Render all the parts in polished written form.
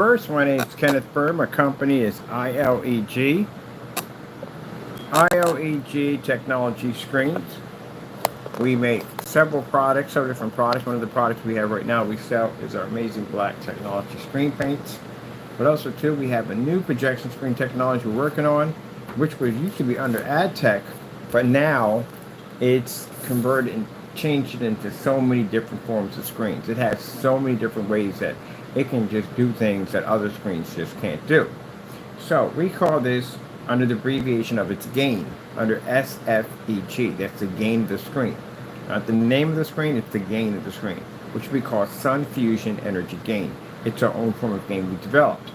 First, my name is Kenneth Bird. My company is ILEG. ILEG Technology Screens. We make several different products. One of the products we have right now we sell is our amazing black technology screen paints. But also, too, we have a new projection screen technology we're working on, which was used to be under ad tech, but now it's converted and changed it into so many different forms of screens. It has so many different ways that it can just do things that other screens just can't do. So we call this under the abbreviation of its gain, under SFEG. That's the gain of the screen. Not the name of the screen, it's the gain of the screen, which we call Sun Fusion Energy Gain. It's our own form of gain we developed.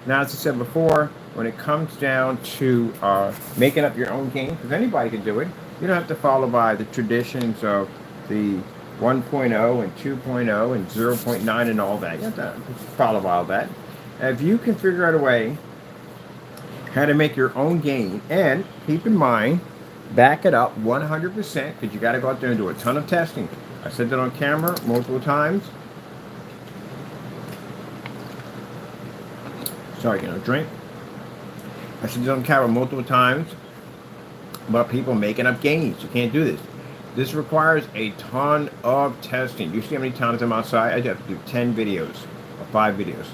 Now, as I said before, when it comes down to making up your own gain, because anybody can do it, you don't have to follow by the traditions of the 1.0 and 2.0 and 0.9 and all that. You have to follow all that. If you can figure out a way how to make your own gain, and keep in mind, back it up 100%, because you got to go out there and do a ton of testing. I said that on camera multiple times. Sorry, drink. I said that on camera multiple times about people making up gains. You can't do this. This requires a ton of testing. You see how many times I'm outside? I have to do 10 videos or 5 videos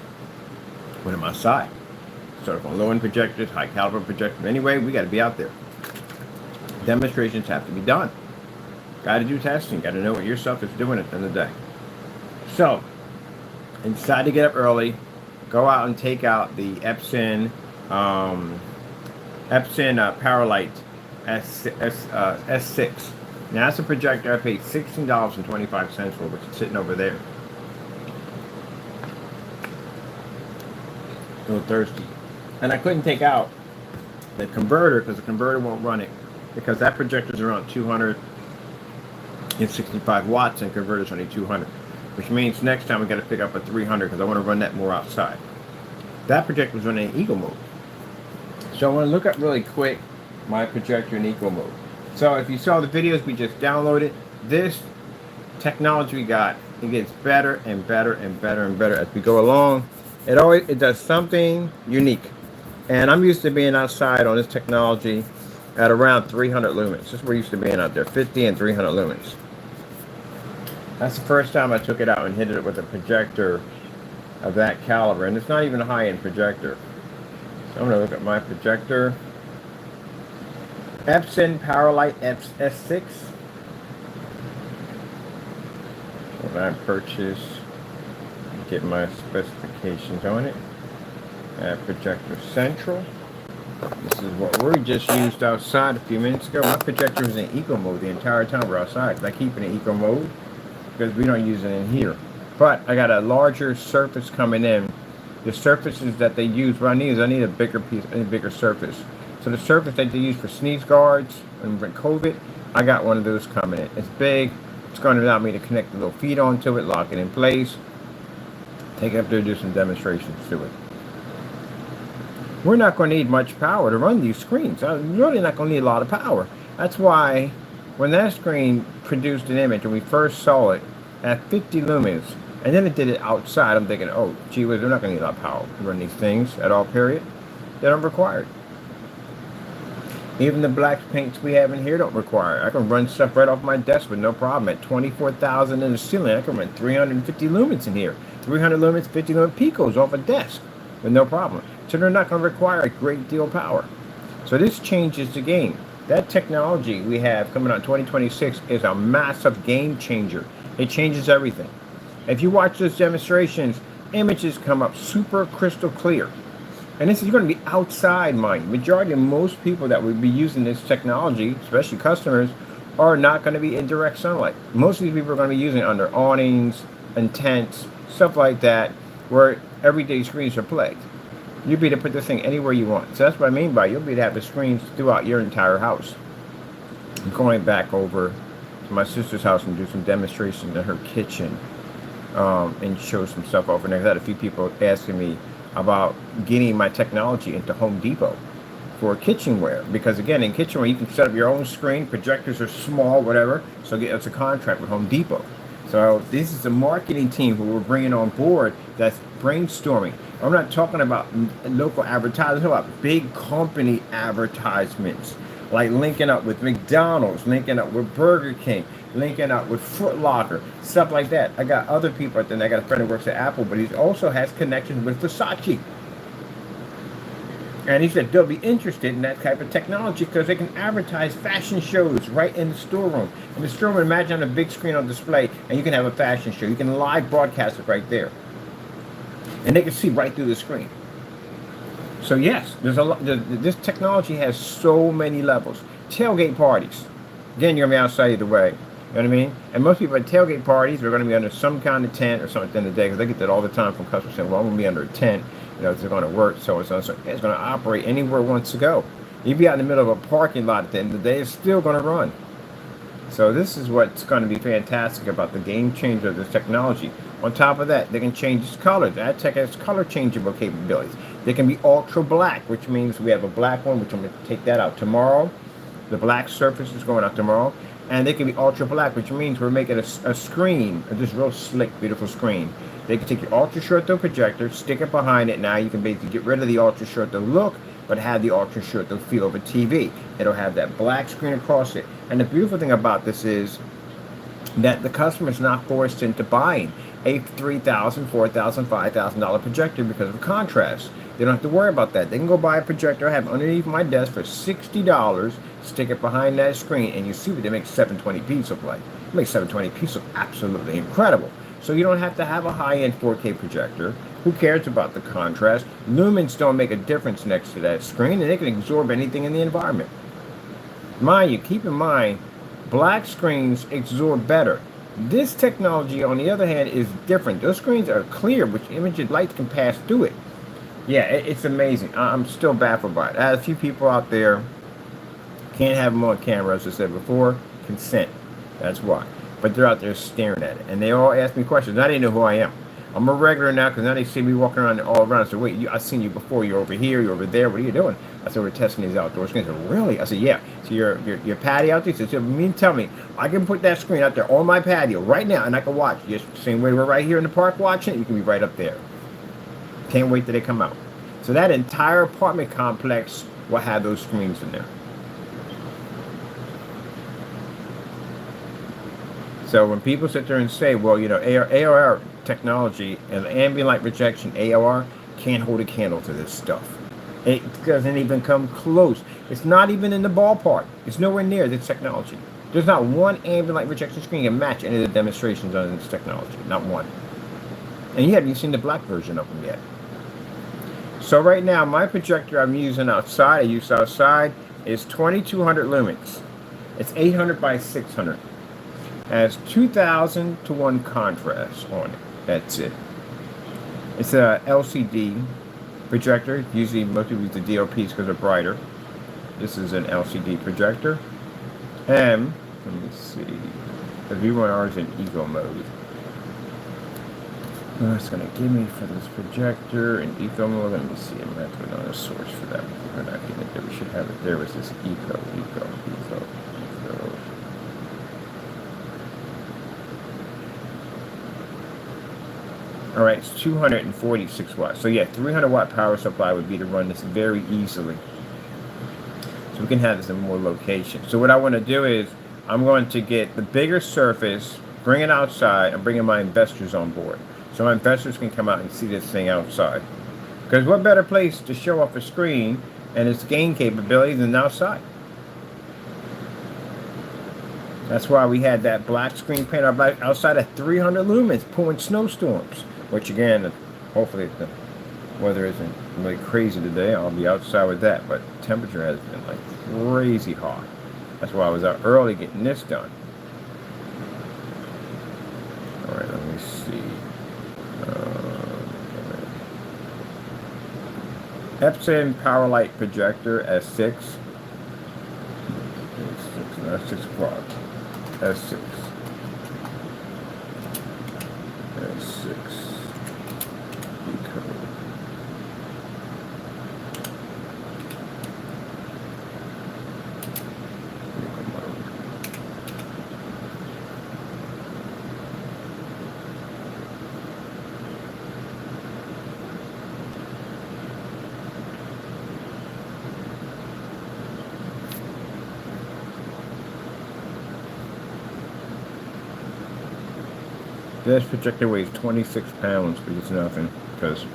when I'm outside. Sort of on low-end projectors, high caliber projectors. Anyway, we got to be out there. Demonstrations have to be done. Got to do testing. Got to know what your stuff is doing at the end of the day. So, I decided to get up early, go out and take out the Epson Powerlight S6. Now, that's a projector I paid $16.25 for, which is sitting over there. A little thirsty. And I couldn't take out the converter because the converter won't run it, because that projector is around 265 watts and converter's only 200, which means next time we got to pick up a 300 because I want to run that more outside. That projector was running in eco mode. So I want to look up really quick my projector in eco mode. So if you saw the videos we just downloaded, this technology we got, it gets better and better and better and better as we go along. It does something unique. And I'm used to being outside on this technology at around 300 lumens. This is where we're used to being out there, 50 and 300 lumens. That's the first time I took it out and hit it with a projector of that caliber. And it's not even a high-end projector. So I'm going to look at my projector. Epson Powerlight S6. What I purchased. Get my specifications on it. Projector Central. This is what we just used outside a few minutes ago. My projector was in eco mode the entire time we're outside. I keep it in eco mode because we don't use it in here. But I got a larger surface coming in. The surfaces that they use, what I need a bigger piece, a bigger surface. So the surface that they use for sneeze guards and COVID, I got one of those coming in. It's big. It's going to allow me to connect the little feet onto it, lock it in place, take it up there and do some demonstrations to it. We're not going to need much power to run these screens. I'm really not going to need a lot of power. That's why when that screen produced an image and we first saw it at 50 lumens, and then it did it outside, I'm thinking, oh, gee whiz, they're not going to need a lot of power to run these things at all, period. They don't require it. Even the black paints we have in here don't require it. I can run stuff right off my desk with no problem. At 24,000 in the ceiling, I can run 350 lumens in here. 300 lumens, 50 lumens picos off a desk with no problem. So they're not going to require a great deal of power. So this changes the game. That technology we have coming out in 2026 is a massive game changer. It changes everything. If you watch those demonstrations, images come up super crystal clear. And this is going to be outside, mind you. Majority of most people that would be using this technology, especially customers, are not going to be in direct sunlight. Most of these people are going to be using it under awnings and tents, stuff like that, where everyday screens are plagued. You'll be able to put this thing anywhere you want. So that's what I mean by you'll be able to have the screens throughout your entire house. I'm going back over to my sister's house and do some demonstrations in her kitchen and show some stuff over there. I've had a few people asking me about getting my technology into Home Depot for kitchenware, because again, in kitchenware you can set up your own screen. Projectors are small, whatever, so it's a contract with Home Depot. So this is a marketing team who we're bringing on board that's brainstorming. I'm not talking about local advertisers. I'm talking about big company advertisements, like linking up with McDonald's, linking up with Burger King, linking up with Foot Locker, stuff like that. I got other people out there. I got a friend who works at Apple, but he also has connections with Versace. And he said they'll be interested in that type of technology because they can advertise fashion shows right in the storeroom. In the storeroom, imagine on a big screen on display, and you can have a fashion show. You can live broadcast it right there. And they can see right through the screen. So yes, there's a lot. This technology has so many levels. Tailgate parties. Again, you're gonna be outside either way. You know what I mean? And most people at tailgate parties are going to be under some kind of tent or something at the end of the day, because they get that all the time from customers saying, "Well, I'm going to be under a tent. You know, it's going to work." So it's going to operate anywhere it wants to go. You'd be out in the middle of a parking lot at the end of the day, it's still going to run. So this is what's going to be fantastic about the game changer of this technology. On top of that, they can change its colors. AdTech has color changeable capabilities. They can be ultra black, which means we have a black one, which I'm going to take that out tomorrow. The black surface is going out tomorrow. And they can be ultra black, which means we're making a screen, this real slick, beautiful screen. They can take your ultra short throw projector, stick it behind it. Now you can basically get rid of the ultra short throw look, but have the ultra short throw feel of a TV. It'll have that black screen across it. And the beautiful thing about this is that the customer is not forced into buying a $3,000, $4,000, $5,000 projector because of contrast. They don't have to worry about that. They can go buy a projector I have underneath my desk for $60, stick it behind that screen, and you see what they make 720p look like. It makes 720p look absolutely incredible. So you don't have to have a high-end 4K projector. Who cares about the contrast? Lumens don't make a difference next to that screen, and they can absorb anything in the environment. Mind you, keep in mind, black screens absorb better. This technology, on the other hand, is different. Those screens are clear, which image light can pass through it. Yeah, it's amazing. I'm still baffled by it. I had a few people out there, can't have them on camera, as I said before, consent. That's why. But they're out there staring at it. And they all ask me questions. Now they know who I am. I'm a regular now because now they see me walking around all around. I said, wait, I've seen you before. You're over here. You're over there. What are you doing? I said, we're testing these outdoor screens. I said, really? I said, yeah. So your patio out there? He said, so you mean tell me, I can put that screen out there on my patio right now and I can watch. Just the same way we're right here in the park watching it, you can be right up there. Can't wait till they come out. So that entire apartment complex will have those screens in there. So when people sit there and say, well, you know, AR technology and ambient light rejection, AR, can't hold a candle to this stuff. It doesn't even come close. It's not even in the ballpark. It's nowhere near this technology. There's not one ambient light rejection screen that can match any of the demonstrations on this technology. Not one. And you haven't even seen the black version of them yet. So right now, my projector I'm using outside, is 2200 lumens. It's 800 by 600. Has 2000 to 1 contrast on it. That's it. It's a LCD projector. Usually most people use the DLPs because they're brighter. This is an LCD projector. And let me see. The V1R is in eco mode. It's going to give me for this projector in eco mode. Let me see. I'm going to put on a source for that. We're not getting it there. We should have it. There was this eco. All right, it's 246 watts. So yeah, 300 watt power supply would be to run this very easily. So we can have this in more locations. So what I want to do is I'm going to get the bigger surface, bring it outside, and bring in my investors on board. So my investors can come out and see this thing outside. Because what better place to show off a screen and its gain capability than outside? That's why we had that black screen painted outside at 300 lumens pulling snowstorms. Which again, hopefully the weather isn't really crazy today. I'll be outside with that. But temperature has been like crazy hot. That's why I was out early getting this done. All right, let me see. Epson Powerlight Projector S6. S6 o'clock. S6. S6. This projector weighs 26 pounds, which is nothing, because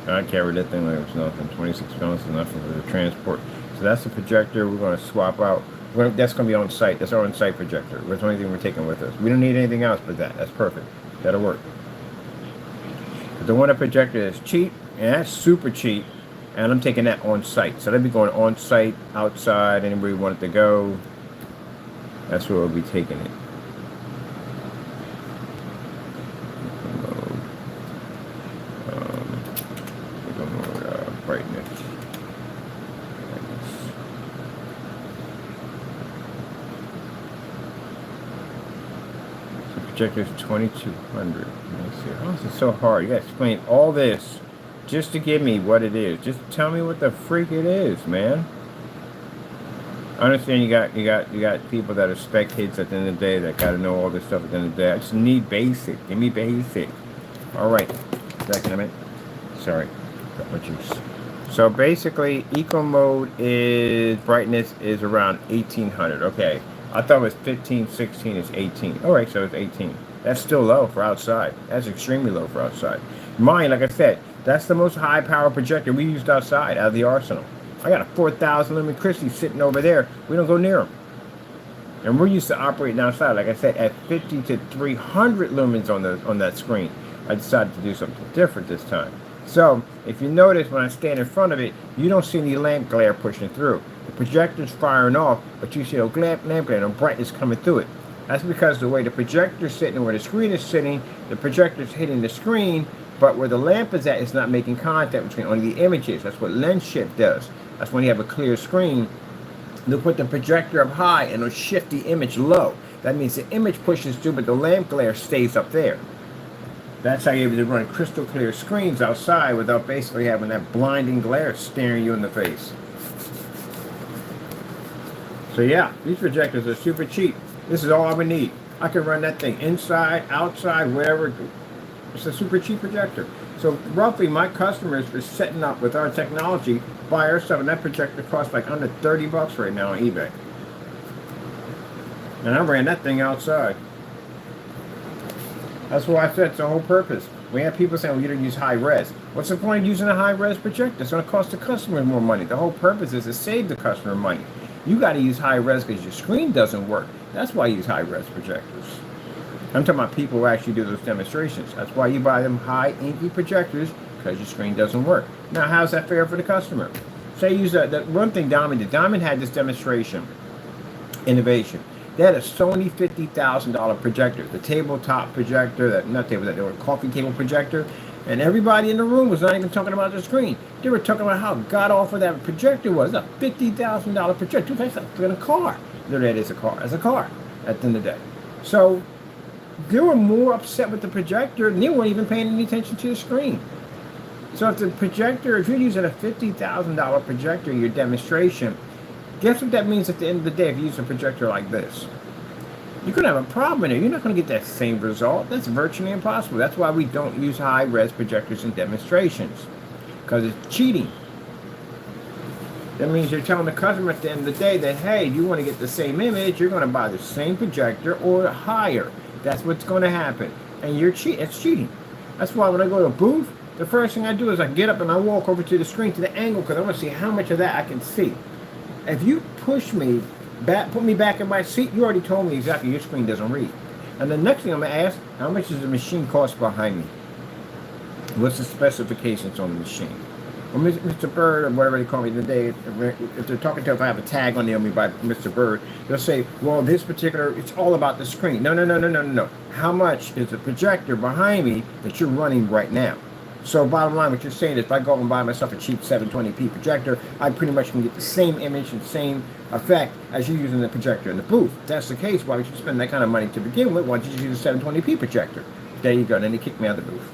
I carried that thing like it was nothing. 26 pounds is nothing for the transport. So that's the projector we're going to swap out. That's going to be on site. That's our on-site projector. That's the only thing we're taking with us. We don't need anything else but that. That's perfect. That'll work. But the one projector is cheap, and that's super cheap, and I'm taking that on site. So that'll be going on site, outside, anywhere you want it to go. That's where we'll be taking it. Brightness. So projector is 2200. Let me see. How is it so hard? You gotta explain all this just to give me what it is. Just tell me what the freak it is, man. I understand you got people that are spec kids at the end of the day that gotta know all this stuff at the end of the day. I just need basic. Give me basic. Alright. Second a minute. Sorry. Got my juice. So basically, eco mode is brightness is around 1800. Okay, I thought it was 15, 16 is 18. All right, so it's 18. That's still low for outside. That's extremely low for outside. Mine, like I said, that's the most high power projector we used outside out of the arsenal. I got a 4,000 lumen Christie sitting over there. We don't go near them. And we're used to operating outside, like I said, at 50 to 300 lumens on that screen. I decided to do something different this time. So, if you notice when I stand in front of it, you don't see any lamp glare pushing through. The projector's firing off, but you see no lamp glare, no brightness coming through it. That's because the way the projector's sitting and where the screen is sitting, the projector's hitting the screen, but where the lamp is at, it's not making contact between only the images. That's what lens shift does. That's when you have a clear screen. They'll put the projector up high and it'll shift the image low. That means the image pushes through, but the lamp glare stays up there. That's how you're able to run crystal clear screens outside without basically having that blinding glare staring you in the face. So yeah, these projectors are super cheap. This is all I would need. I can run that thing inside, outside, wherever. It's a super cheap projector. So roughly my customers for setting up with our technology buy our stuff, and that projector costs like under 30 bucks right now on eBay. And I ran that thing outside. That's why I said it's the whole purpose. We have people saying, well, you don't use high res. What's the point of using a high res projector? It's going to cost the customer more money. The whole purpose is to save the customer money. You got to use high res because your screen doesn't work. That's why you use high res projectors. I'm talking about people who actually do those demonstrations. That's why you buy them high inky projectors, because your screen doesn't work. Now, how's that fair for the customer? Say you use that one thing Diamond did. Diamond had this demonstration, innovation. They had a Sony $50,000 projector, the tabletop projector, not tabletop, they were a coffee table projector, and everybody in the room was not even talking about the screen. They were talking about how god-awful that projector was. It's a $50,000 projector. That's like in a car. No, that is a car. It's a car at the end of the day. So they were more upset with the projector, and they weren't even paying any attention to the screen. So if the projector, if you're using a $50,000 projector in your demonstration, guess what that means at the end of the day if you use a projector like this? You're going to have a problem in it. You're not going to get that same result. That's virtually impossible. That's why we don't use high-res projectors in demonstrations, because it's cheating. That means you're telling the customer at the end of the day that, hey, you want to get the same image, you're going to buy the same projector or higher. That's what's going to happen. And you're it's cheating. That's why when I go to a booth, the first thing I do is I get up and I walk over to the screen, to the angle, because I want to see how much of that I can see. If you push me back, put me back in my seat, you already told me exactly your screen doesn't read. And the next thing I'm going to ask, how much does the machine cost behind me? What's the specifications on the machine? Well, Mr. Bird, or whatever they call me today, if they're talking to, if I have a tag on me by Mr. Bird, they'll say, well, this particular, it's all about the screen. No. How much is the projector behind me that you're running right now? So bottom line, what you're saying is if I go and buy myself a cheap 720p projector, I pretty much can get the same image and same effect as you're using the projector in the booth. If that's the case, why would you spend that kind of money to begin with? Why don't you just use a 720p projector? There you go. Then they kicked me out of the booth.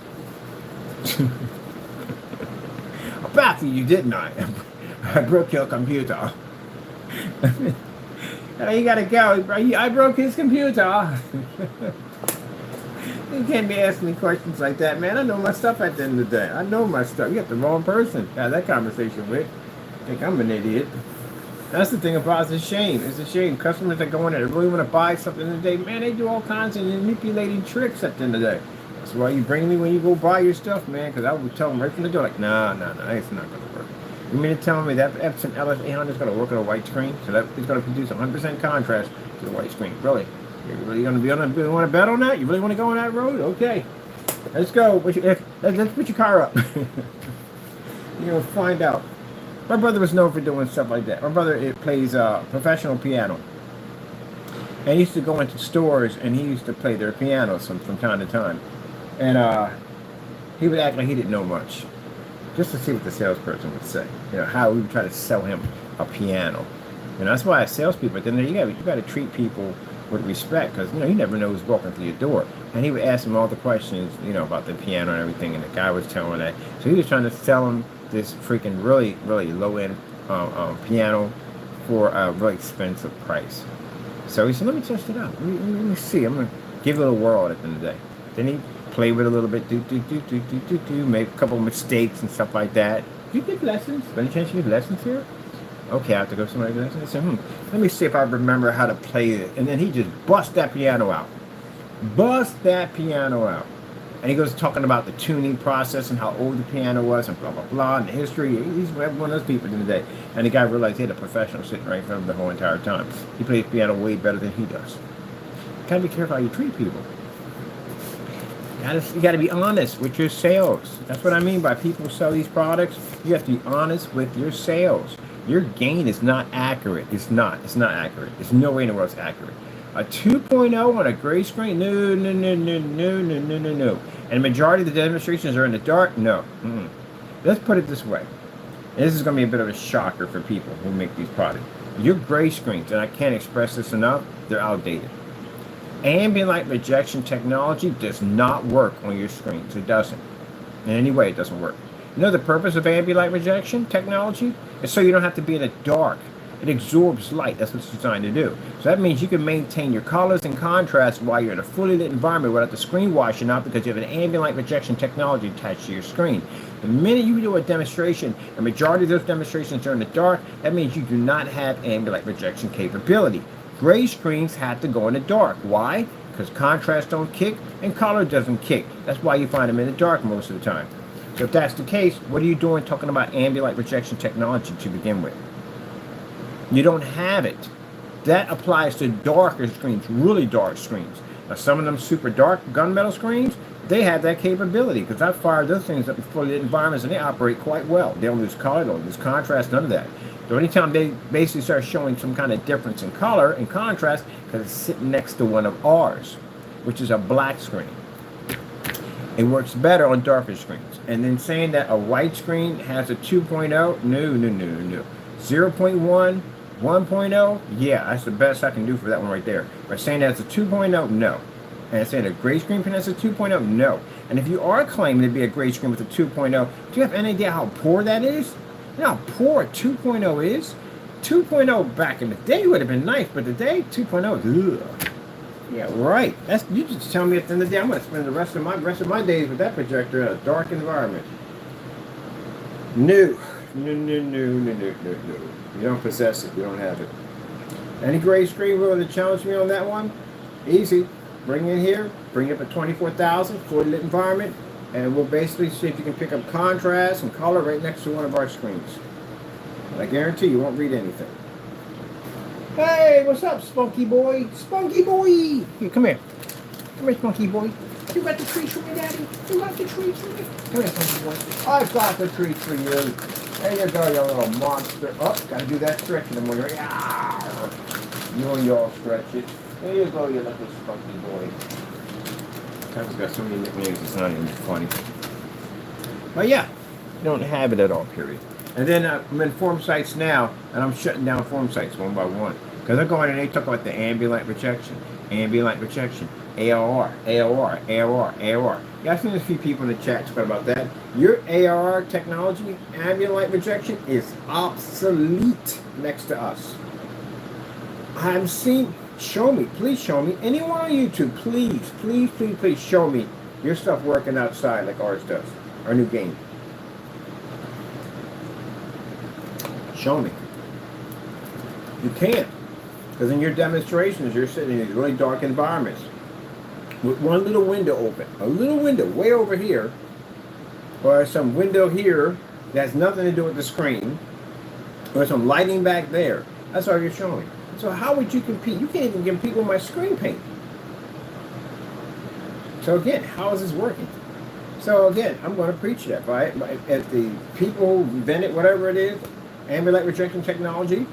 I baffled you, didn't I? I broke your computer. You gotta go. I broke his computer. You can't be asking me questions like that, man. I know my stuff at the end of the day. I know my stuff. You got the wrong person to have that conversation with. I think I'm an idiot. That's the thing about it. It's a shame. It's a shame. Customers that go in there, they really want to buy something today. Man, they do all kinds of manipulating tricks at the end of the day. That's why you bring me when you go buy your stuff, man. Because I would tell them right from the door, like, nah, it's not going to work. You mean to tell me that Epson LS800 is going to work on a white screen? So that is going to produce 100% contrast to the white screen. Really? You're really going to be on a, you want to bet on that? You really want to go on that road? Okay. Let's go. Let's put your car up. You're going to find out. My brother was known for doing stuff like that. My brother plays professional piano. And he used to go into stores and he used to play their pianos from time to time. And he would act like he didn't know much. Just to see what the salesperson would say. You know, how we would try to sell him a piano. And that's why salespeople, then you got to treat people with respect, because you never know who's walking through your door. And he would ask him all the questions, about the piano and everything, and the guy was telling that. So he was trying to sell him this freaking really low end piano for a really expensive price. So he said, "Let me test it out. Let me see. I'm gonna give it a whirl at the end of the day." Then he played with it a little bit, made a couple of mistakes and stuff like that. Do you give lessons? By any chance you give lessons here? Okay, I have to go somewhere to listen. I said, let me see if I remember how to play it. And then he just bust that piano out. And he goes talking about the tuning process and how old the piano was and blah, blah, blah, and the history. He's one of those people in the day. And the guy realized he had a professional sitting right in front of him the whole entire time. He plays piano way better than he does. You gotta be careful how you treat people. You gotta be honest with your sales. That's what I mean by people sell these products. You have to be honest with your sales. Your gain is not accurate. It's not accurate. There's no way in the world it's accurate. A 2.0 on a gray screen? No. And the majority of the demonstrations are in the dark? No. Let's put it this way. This is going to be a bit of a shocker for people who make these products. Your gray screens, and I can't express this enough, they're outdated. Ambient light rejection technology does not work on your screens. It doesn't. In any way, it doesn't work. You know the purpose of ambient light rejection technology? It's so you don't have to be in the dark. It absorbs light. That's what it's designed to do. So that means you can maintain your colors and contrast while you're in a fully lit environment without the screen washing out, because you have an ambient light rejection technology attached to your screen. The minute you do a demonstration, the majority of those demonstrations are in the dark, that means you do not have ambient light rejection capability. Gray screens have to go in the dark. Why? Because contrast don't kick and color doesn't kick. That's why you find them in the dark most of the time. So if that's the case, what are you doing talking about ambient light rejection technology to begin with? You don't have it. That applies to darker screens, really dark screens. Now some of them super dark gunmetal screens, they have that capability, because I've fired those things up in fully lit environments and they operate quite well. They don't lose color, they don't lose contrast, none of that. So anytime they basically start showing some kind of difference in color and contrast, because it's sitting next to one of ours, which is a black screen. It works better on darker screens. And then saying that a white screen has a 2.0, no. 0.1, 1.0, yeah, that's the best I can do for that one right there. But saying that it's a 2.0, no. And saying a gray screen has a 2.0, no. And if you are claiming to be a gray screen with a 2.0, do you have any idea how poor that is? You know how poor a 2.0 is? 2.0 back in the day would have been nice, but today, 2.0, ugh. Yeah, right. That's, you just tell me at the end of the day I'm going to spend the rest of my days with that projector in a dark environment. No. You don't possess it. You don't have it. Any gray screen willing to challenge me on that one? Easy. Bring it here. Bring it up at 24,000, fully lit environment, and we'll basically see if you can pick up contrast and color right next to one of our screens. And I guarantee you won't read anything. Hey, what's up, Spunky Boy? Spunky Boy! Here, come here. Come here, Spunky Boy. You got the treats for me, Daddy? You got the treats for me? Come here, Spunky Boy. I've got the treats for you. There you go, you little monster. Oh, gotta do that stretch in the morning. You and y'all stretch it. There you go, you little Spunky Boy. I've got so many nicknames, it's not even funny. But yeah, you don't have it at all, period. And then I'm in form sites now, and I'm shutting down form sites one by one. Because they're going and they talk about the ambient light rejection, ARR. Yeah, I've seen a few people in the chat talking about that. Your ARR technology, ambient light rejection, is obsolete next to us. I've seen, show me, please show me. Anyone on YouTube, please show me your stuff working outside like ours does. Our new game. Show me. You can't. Because in your demonstrations, you're sitting in these really dark environments with one little window open. A little window way over here, or some window here that has nothing to do with the screen, or some lighting back there. That's all you're showing. So how would you compete? You can't even compete with my screen paint. So again, how is this working? So again, I'm going to preach that, right? If the people who invented whatever it is, ambient light rejection technology,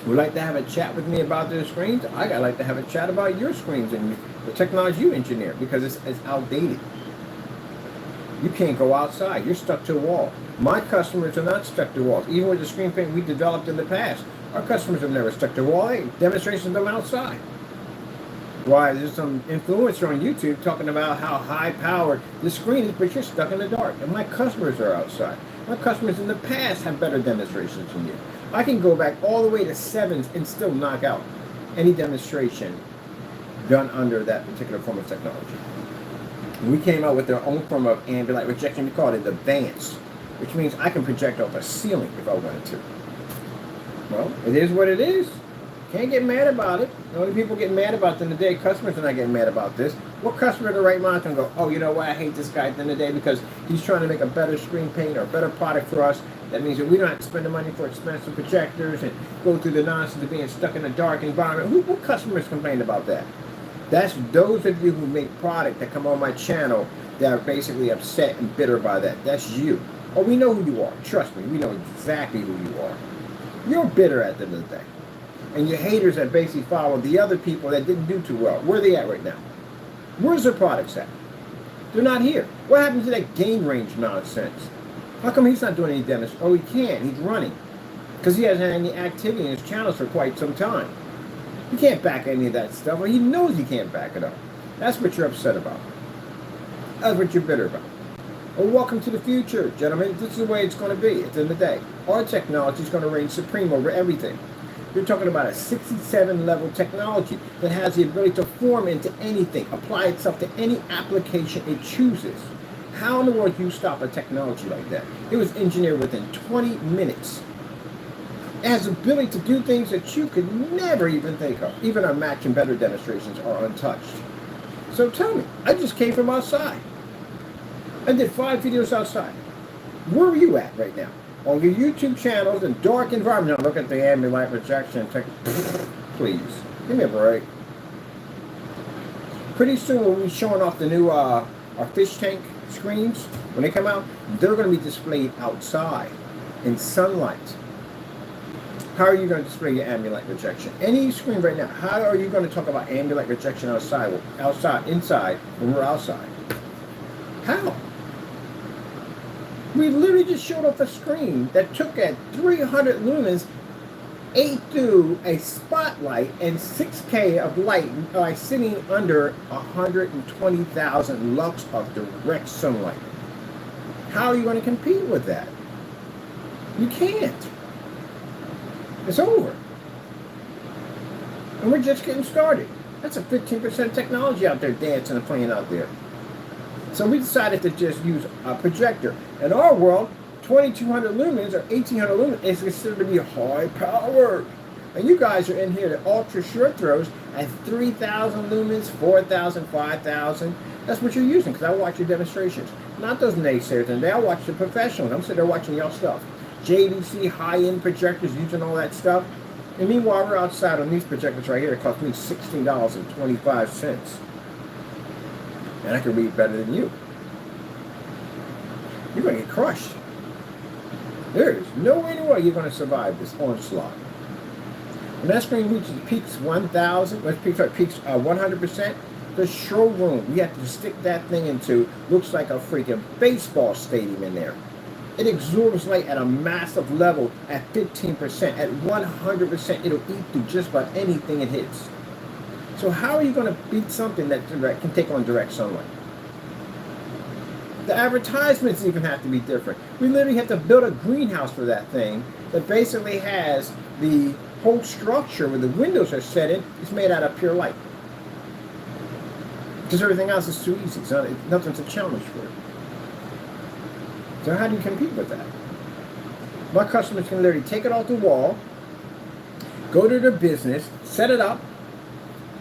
would like to have a chat with me about their screens, I gotta like to have a chat about your screens and the technology you engineer, because it's outdated. You can't go outside. You're stuck to a wall. My customers are not stuck to walls. Even with the screen paint we developed in the past, our customers have never stuck to a wall. Hey, demonstrations of them outside. Why, there's some influencer on YouTube talking about how high powered the screen is, but you're stuck in the dark. And my customers are outside. My customers in the past have better demonstrations than you. I can go back all the way to 7s and still knock out any demonstration done under that particular form of technology. We came out with our own form of ambient light rejection. We called it advanced, which means I can project off a ceiling if I wanted to. Well, it is what it is. Can't get mad about it. The only people getting mad about it in the day, customers are not getting mad about this. What customer in the right mind can go, oh, you know what, I hate this guy at the end of the day because he's trying to make a better screen paint or a better product for us. That means that we don't have to spend the money for expensive projectors and go through the nonsense of being stuck in a dark environment. What customers complain about that? That's those of you who make product that come on my channel that are basically upset and bitter by that. That's you. Oh, we know who you are. Trust me, we know exactly who you are. You're bitter at the end of the day. And your haters that basically follow the other people that didn't do too well. Where are they at right now? Where's their products at? They're not here. What happened to that gain range nonsense? How come he's not doing any demos? Oh, he can't. He's running. Because he hasn't had any activity in his channels for quite some time. He can't back any of that stuff, or he knows he can't back it up. That's what you're upset about. That's what you're bitter about. Well, welcome to the future, gentlemen. This is the way it's going to be at the end of the day. Our technology is going to reign supreme over everything. You're talking about a 67-level technology that has the ability to form into anything, apply itself to any application it chooses. How in the world do you stop a technology like that? It was engineered within 20 minutes. It has the ability to do things that you could never even think of. Even our match and better demonstrations are untouched. So tell me, I just came from outside. I did 5 videos outside. Where are you at right now? On your YouTube channels in dark environments. Now look at the ambient light rejection. Please, give me a break. Pretty soon we'll be showing off the new our fish tank screens. When they come out, they're going to be displayed outside in sunlight. How are you going to display your ambient light rejection? Any screen right now, how are you going to talk about ambient light rejection outside, inside, when we're outside? How? We literally just showed off a screen that took at 300 lumens, ate through a spotlight and 6K of light, sitting under 120,000 lux of direct sunlight. How are you going to compete with that? You can't. It's over. And we're just getting started. That's a 15% technology out there dancing and playing out there. So we decided to just use a projector. In our world, 2200 lumens or 1800 lumens is considered to be high powered. And you guys are in here to ultra short throws at 3000 lumens, 4000, 5000. That's what you're using, because I watch your demonstrations. Not those naysayers, and I watch the professionals. I'm sitting there watching y'all stuff. JVC high-end projectors using all that stuff. And meanwhile, we're outside on these projectors right here. It cost me $16.25. And I can read better than you. You're going to get crushed. There's no way in the world you're going to survive this onslaught. When that screen reaches peaks 100%, the showroom we have to stick that thing into looks like a freaking baseball stadium in there. It absorbs light at a massive level at 15%. At 100%, it'll eat through just about anything it hits. So how are you going to beat something that can take on direct sunlight? The advertisements even have to be different. We literally have to build a greenhouse for that thing that basically has the whole structure where the windows are set in is made out of pure light. Because everything else is too easy. So nothing's a challenge for it. So how do you compete with that? My customers can literally take it off the wall, go to their business, set it up,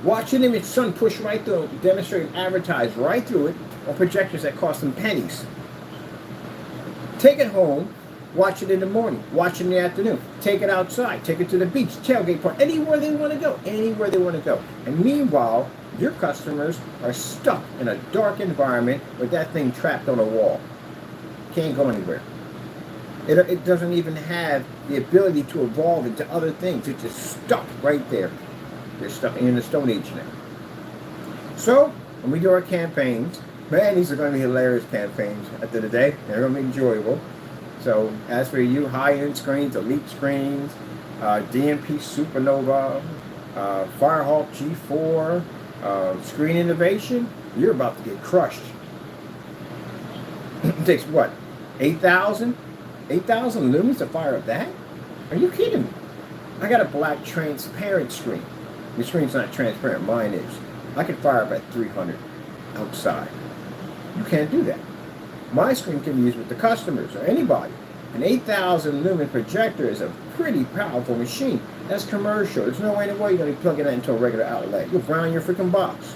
watch an image sun push right through, demonstrate and advertise right through it on projectors that cost them pennies. Take it home, watch it in the morning, watch it in the afternoon, take it outside, take it to the beach, tailgate park, anywhere they want to go, anywhere they want to go. And meanwhile, your customers are stuck in a dark environment with that thing trapped on a wall. Can't go anywhere. It doesn't even have the ability to evolve into other things. It's just stuck right there. You're stuck in the Stone Age now. So, when we do our campaigns, man, these are going to be hilarious campaigns at the end of the day. They're going to be enjoyable. So, as for you, high-end screens, elite screens, DMP Supernova, Firehawk G4, Screen Innovation, you're about to get crushed. It takes what? 8,000 lumens to fire up that? Are you kidding me? I got a black transparent screen. Your screen's not transparent, mine is. I can fire up at 300 outside. You can't do that. My screen can be used with the customers or anybody. An 8,000 lumen projector is a pretty powerful machine. That's commercial. There's no way in the way you're going to be plugging that into a regular outlet. You'll brown your freaking box.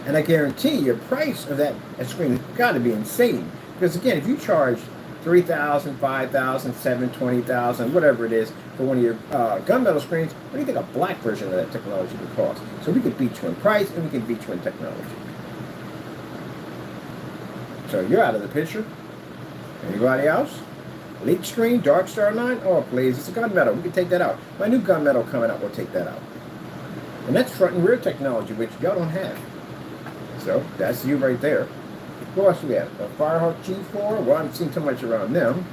And I guarantee your price of that screen has got to be insane. Because again, if you charge $3,000, $5,000, $7,000, $20,000, whatever it is, for one of your gunmetal screens, what do you think a black version of that technology would cost? So we could beat you in price and we can beat you in technology. So you're out of the picture. Anybody else? Elite screen, Dark Star 9? Oh, please, it's a gunmetal. We can take that out. My new gunmetal coming out will take that out. And that's front and rear technology, which y'all don't have. So that's you right there. What else do we have? A Firehawk G4. Well, I haven't seen too much around them.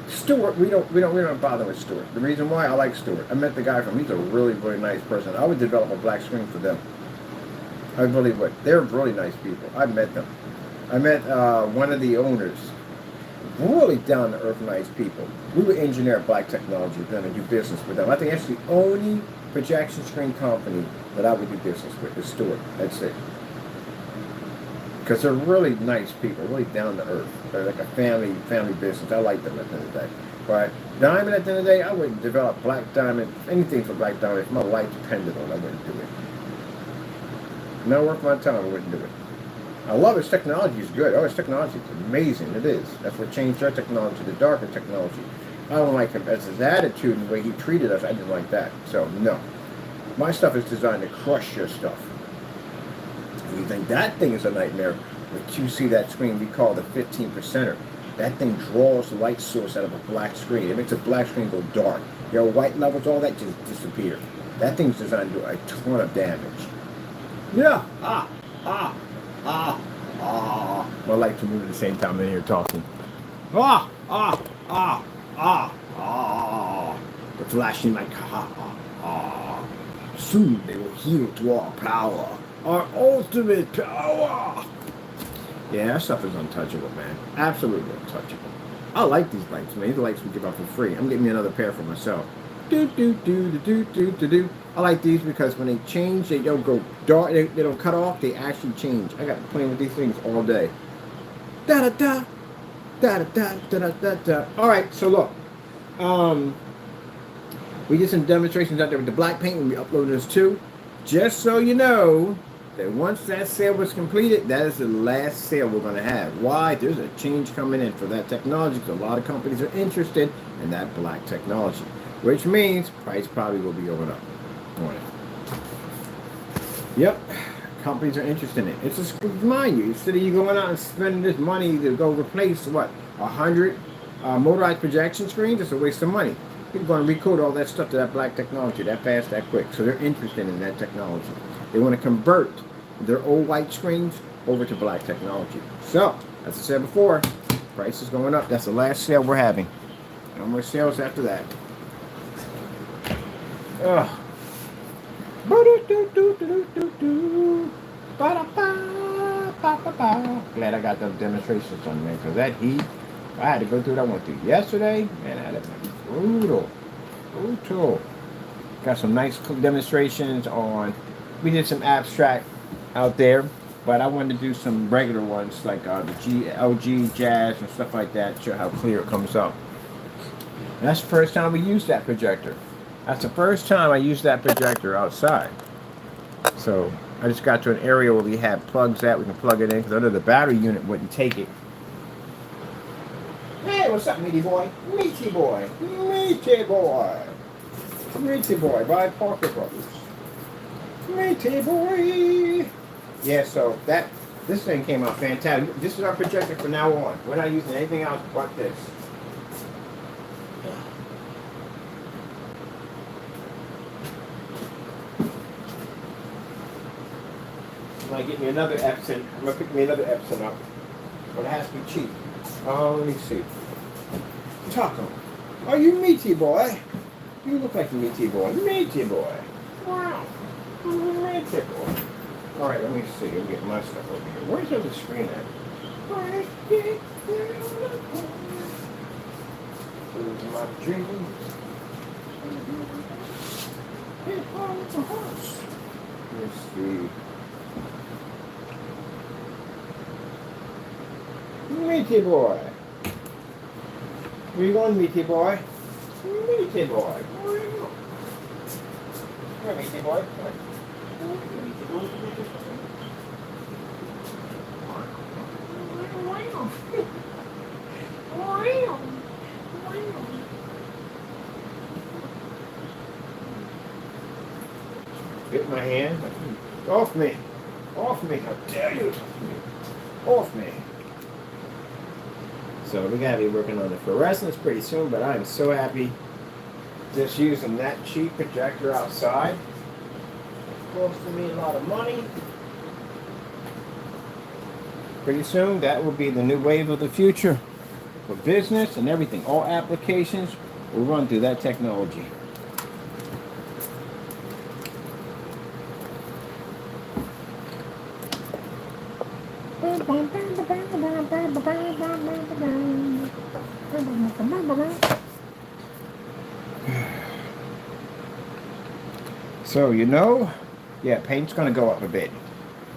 Stewart, we don't bother with Stewart. The reason why I like Stewart, I met the guy from. He's a really, really nice person. I would develop a black screen for them. I really would. They're really nice people. I met them. I met one of the owners. Really down to earth, nice people. We would engineer black technology with them and do business with them. I think that's the only projection screen company that I would do business with is Stewart. That's it. Because they're really nice people, really down to earth. They're like a family business. I like them at the end of the day. But Diamond, at the end of the day, I wouldn't develop Black Diamond, anything for Black Diamond. If my life depended on it, I wouldn't do it. Not worth my time, I wouldn't do it. I love his technology, is good. Oh, his technology is amazing. It is. That's what changed our technology, the darker technology. I don't like him. That's his attitude and the way he treated us. I didn't like that. So, no. My stuff is designed to crush your stuff. If you think that thing is a nightmare, but you see that screen we call the 15%er. That thing draws the light source out of a black screen. It makes a black screen go dark. Your white levels, all that just disappear. That thing's designed to do a ton of damage. Yeah. I like to move at the same time in here talking. The flashing like soon they will heal to our power. Our ultimate power. Yeah, that stuff is untouchable, man. Absolutely untouchable. I like these lights, man. These lights we give out for free. I'm getting me another pair for myself. I like these because when they change, they don't go dark. They don't cut off. They actually change. I got playing with these things all day. Da da da da da da da da. All right, so look, we did some demonstrations out there with the black paint when we uploaded this too. Just so you know that once that sale was completed, that is the last sale we're going to have. Why? There's a change coming in for that technology because a lot of companies are interested in that black technology, which means price probably will be going up on it. Yep, companies are interested in it. It's just, mind you, instead of you going out and spending this money to go replace, 100 motorized projection screens, it's a waste of money. People are going to recode all that stuff to that black technology that fast, that quick. So they're interested in that technology. They want to convert their old white screens over to black technology. So, as I said before, price is going up. That's the last sale we're having. No more sales after that. Ugh. Glad I got those demonstrations on there because that heat, I had to go through what I went through yesterday. Man, that was brutal. Got some nice demonstrations on. We did some abstract out there, but I wanted to do some regular ones like the LG Jazz and stuff like that. Show how clear it comes out. And that's the first time we used that projector. That's the first time I used that projector outside. So I just got to an area where we had plugs at. We can plug it in because under the battery unit wouldn't take it. Hey, what's up, meaty boy? Meaty boy. Meaty boy. Meaty boy by Parker Brothers. Meaty boy. Yeah, so this thing came out fantastic. This is our projector from now on. We're not using anything else but this. I'm gonna get me another Epson. I'm gonna pick me another Epson up. But it has to be cheap. Oh, let me see. Taco. Are you meaty boy? You look like a meaty boy. Meaty boy. Wow. Meaty boy. Alright, let me see. Let me get my stuff over here. Where's the other screen at? Right here. Here's my dreams. Let's see. Meaty boy. Where you going, meaty boy? Meaty boy. Where you going? Come here, meaty boy. Come here. Get my hand. Off me. Off me. How dare you? Off me. So we gotta be working on the fluorescence pretty soon, but I'm so happy just using that cheap projector outside. Costing me a lot of money. Pretty soon that will be the new wave of the future for business and everything. All applications will run through that technology. So, yeah, paint's going to go up a bit.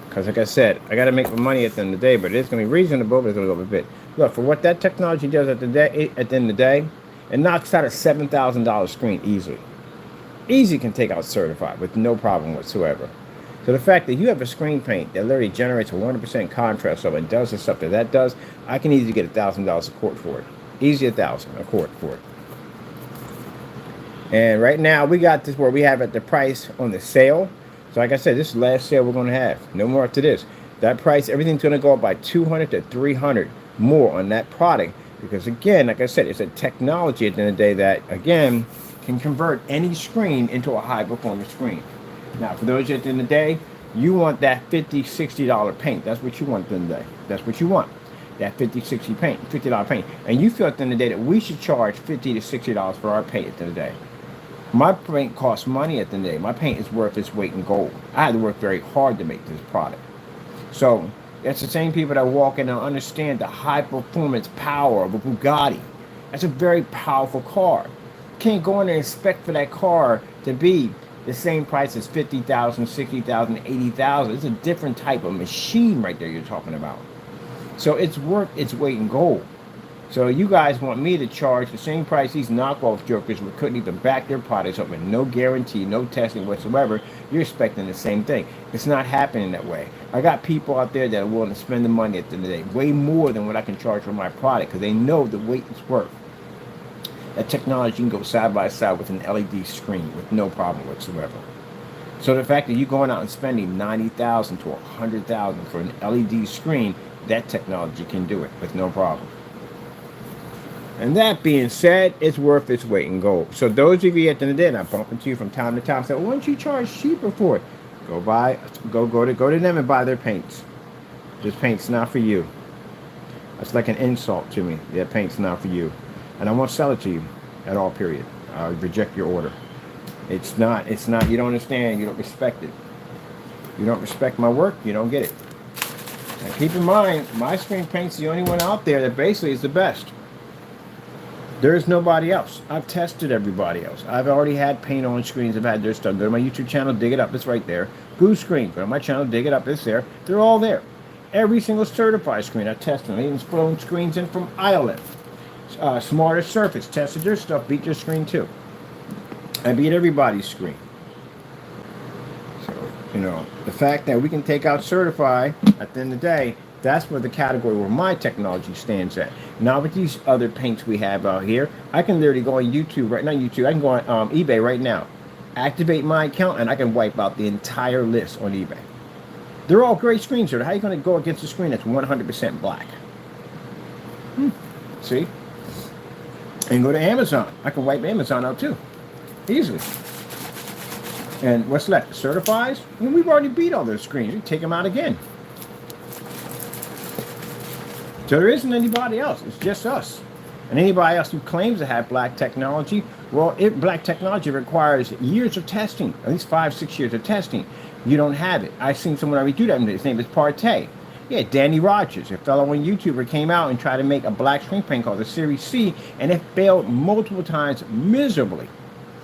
Because, like I said, I got to make my money at the end of the day, but it's going to be reasonable, but it's going to go up a bit. Look, for what that technology does at the end of the day, it knocks out a $7,000 screen easily. Easy can take out certified with no problem whatsoever. So the fact that you have a screen paint that literally generates a 100% contrast of it and does the stuff that does, I can easily get $1,000 a quart for it. Easy $1,000 a quart for it. And right now we got this where we have at the price on the sale. So like I said, this is the last sale we're going to have. No more after this. That price, everything's going to go up by $200 to $300 more on that product. Because again, like I said, it's a technology at the end of the day that, again, can convert any screen into a high performance screen. Now, for those at the end of the day, you want that $50, $60 paint. That's what you want at the end of the day. That's what you want. That $50 paint. And you feel at the end of the day that we should charge $50 to $60 for our paint at the end of the day. My paint costs money at the end of the day. My paint is worth its weight in gold. I had to work very hard to make this product. So, that's the same people that walk in and understand the high performance power of a Bugatti. That's a very powerful car. You can't go in there and expect for that car to be the same price as $50,000, $60,000, $80,000. It's a different type of machine right there you're talking about. So it's worth its weight in gold. So you guys want me to charge the same price these knockoff jokers who couldn't even back their products up with no guarantee, no testing whatsoever. You're expecting the same thing. It's not happening that way. I got people out there that are willing to spend the money at the end of the day, way more than what I can charge for my product, because they know the weight is worth. That technology can go side by side with an LED screen with no problem whatsoever. So the fact that you're going out and spending $90,000 to $100,000 for an LED screen, that technology can do it with no problem. And that being said, it's worth its weight in gold. So those of you at the end of the day, and I bump into you from time to time, say, well, why don't you charge cheaper for it? Go to them and buy their paints. This paint's not for you. That's like an insult to me. That paint's not for you. And I won't sell it to you at all, period. I'll reject your order. It's not, you don't understand, you don't respect it. You don't respect my work, you don't get it. And keep in mind, my screen paint's the only one out there that basically is the best. There is nobody else. I've tested everybody else. I've already had paint on screens. I've had their stuff. Go to my YouTube channel, dig it up. It's right there. Goose Screen. Go to my channel, dig it up. It's there. They're all there. Every single certified screen I've tested. I even flown screens in from Ireland. Smarter Surface. Tested their stuff. Beat their screen too. I beat everybody's screen. So, you know, the fact that we can take out certify at the end of the day, that's where the category where my technology stands at. Not with these other paints we have out here. I can literally go on YouTube right now. I can go on eBay right now, activate my account, and I can wipe out the entire list on eBay. They're all great screens here. How are you going to go against a screen that's 100% black? See? And go to Amazon. I can wipe Amazon out too. Easily. And what's left? Certifies? Well, we've already beat all those screens. You take them out again. So there isn't anybody else. It's just us. And anybody else who claims to have black technology, well, black technology requires years of testing, at least 5-6 years of testing. You don't have it. I've seen someone already do that. His name is Partey. Yeah, Danny Rogers, a fellow on YouTuber, came out and tried to make a black screen paint called the Series C, and it failed multiple times miserably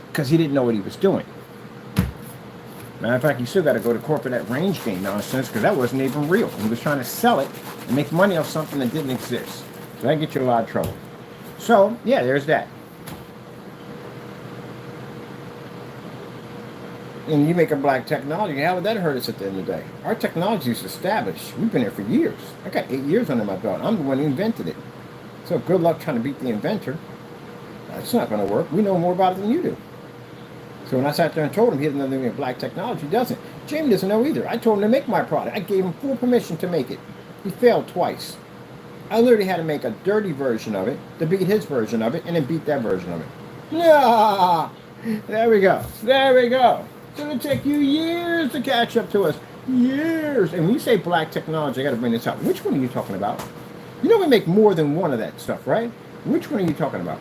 because he didn't know what he was doing. Matter of fact, you still got to go to corporate that range game nonsense because that wasn't even real. He was trying to sell it and make money off something that didn't exist. So that gets you in a lot of trouble. So, yeah, there's that. And you make a black technology, how would that hurt us at the end of the day? Our technology is established. We've been here for years. I got 8 years under my belt. I'm the one who invented it. So good luck trying to beat the inventor. That's not going to work. We know more about it than you do. So when I sat there and told him he doesn't know anything about black technology, he doesn't. Jamie doesn't know either. I told him to make my product. I gave him full permission to make it. He failed twice. I literally had to make a dirty version of it to beat his version of it and then beat that version of it. Yeah! There we go. There we go. It's going to take you years to catch up to us. Years. And when you say black technology, I got to bring this up. Which one are you talking about? You know we make more than one of that stuff, right? Which one are you talking about?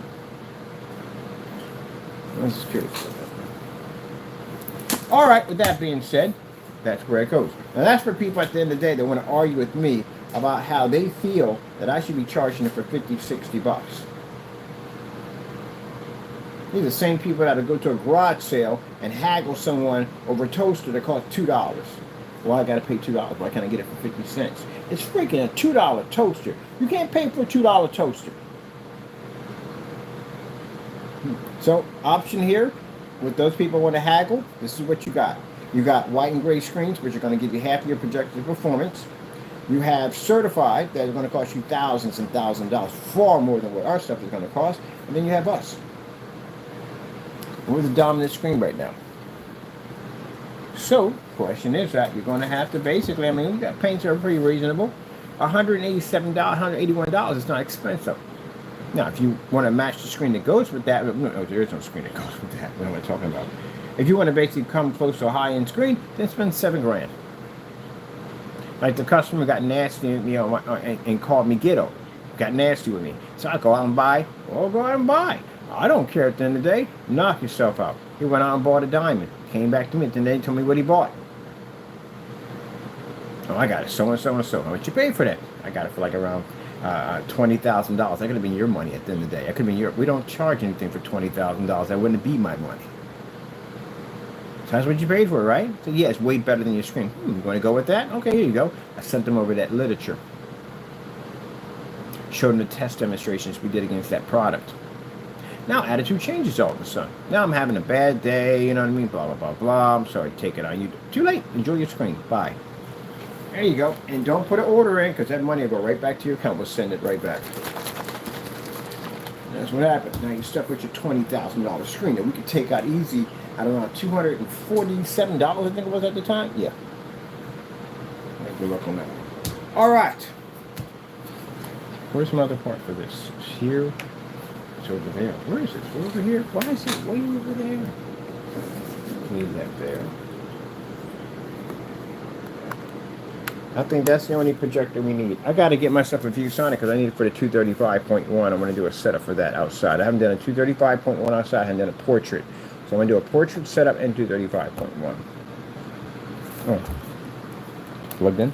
I'm just curious. All right, with that being said, that's where it goes. Now that's for people at the end of the day that want to argue with me about how they feel that I should be charging it for 50, 60 bucks. These are the same people that will go to a garage sale and haggle someone over a toaster that costs $2. Well, I got to pay $2. Why can't I get it for 50 cents? It's freaking a $2 toaster. You can't pay for a $2 toaster. So, option here, with those people who want to haggle, this is what you got. You got white and gray screens, which are going to give you half your projected performance. You have certified, that are going to cost you thousands and thousands of dollars, far more than what our stuff is going to cost. And then you have us. We're the dominant screen right now. So, question is that you're going to have to basically, I mean, we got paints that are pretty reasonable. $187, $181 is not expensive. Now, if you want to match the screen that goes with that, no, there is no screen that goes with that. What am I talking about? If you want to basically come close to a high-end screen, then spend $7,000. Like the customer got nasty, you know, and called me ghetto. Got nasty with me. So I go out and buy. Well, go out and buy. I don't care at the end of the day. Knock yourself out. He went out and bought a diamond. Came back to me. Then they told me what he bought. Oh, I got it. So and so and so. How much you pay for that? I got it for like around $20,000. That could have been your money at the end of the day. That could have been your. We don't charge anything for $20,000. That wouldn't be my money. So that's what you paid for, right? So yeah, it's way better than your screen. You want to go with that? Okay, here you go. I sent them over that literature. Showed them the test demonstrations we did against that product. Now attitude changes all of a sudden. Now I'm having a bad day, you know what I mean? Blah, blah, blah, blah. I'm sorry, take it on you. Too late. Enjoy your screen. Bye. There you go. And don't put an order in because that money will go right back to your account. We'll send it right back. That's what happens. Now you're stuck with your $20,000 screen that we could take out easy at around $247, I think it was at the time. Yeah. Good luck on that. All right. Where's my other part for this? It's here. It's over there. Where is it? It's over here. Why is it way over there? Leave that there. I think that's the only projector we need. I got to get myself a ViewSonic because I need it for the 235.1. I'm going to do a setup for that outside. I haven't done a 235.1 outside. I haven't done a portrait. So I'm going to do a portrait setup and 235.1. Oh. Plugged in?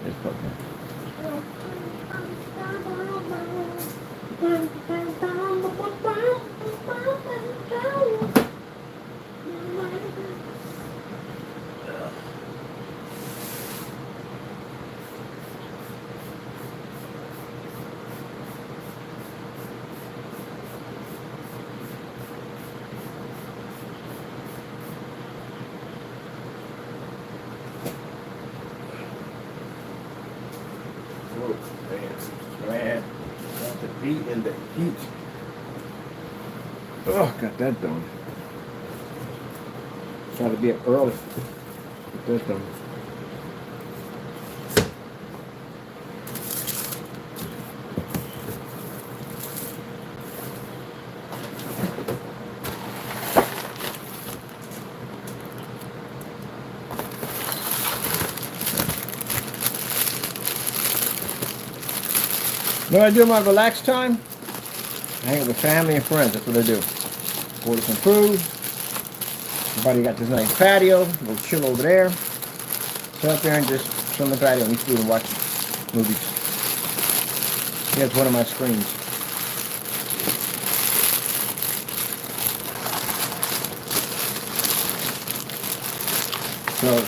It's plugged in. be in the heat. Oh, got that done. Try to be up early. Get that done. You know what I do in my relaxed time? I hang out with family and friends. That's what I do. Order some food. Everybody got this nice patio. We'll chill over there. Sit up there and just chill on the patio and eat food and watch movies. Yeah, it's one of my screens. So,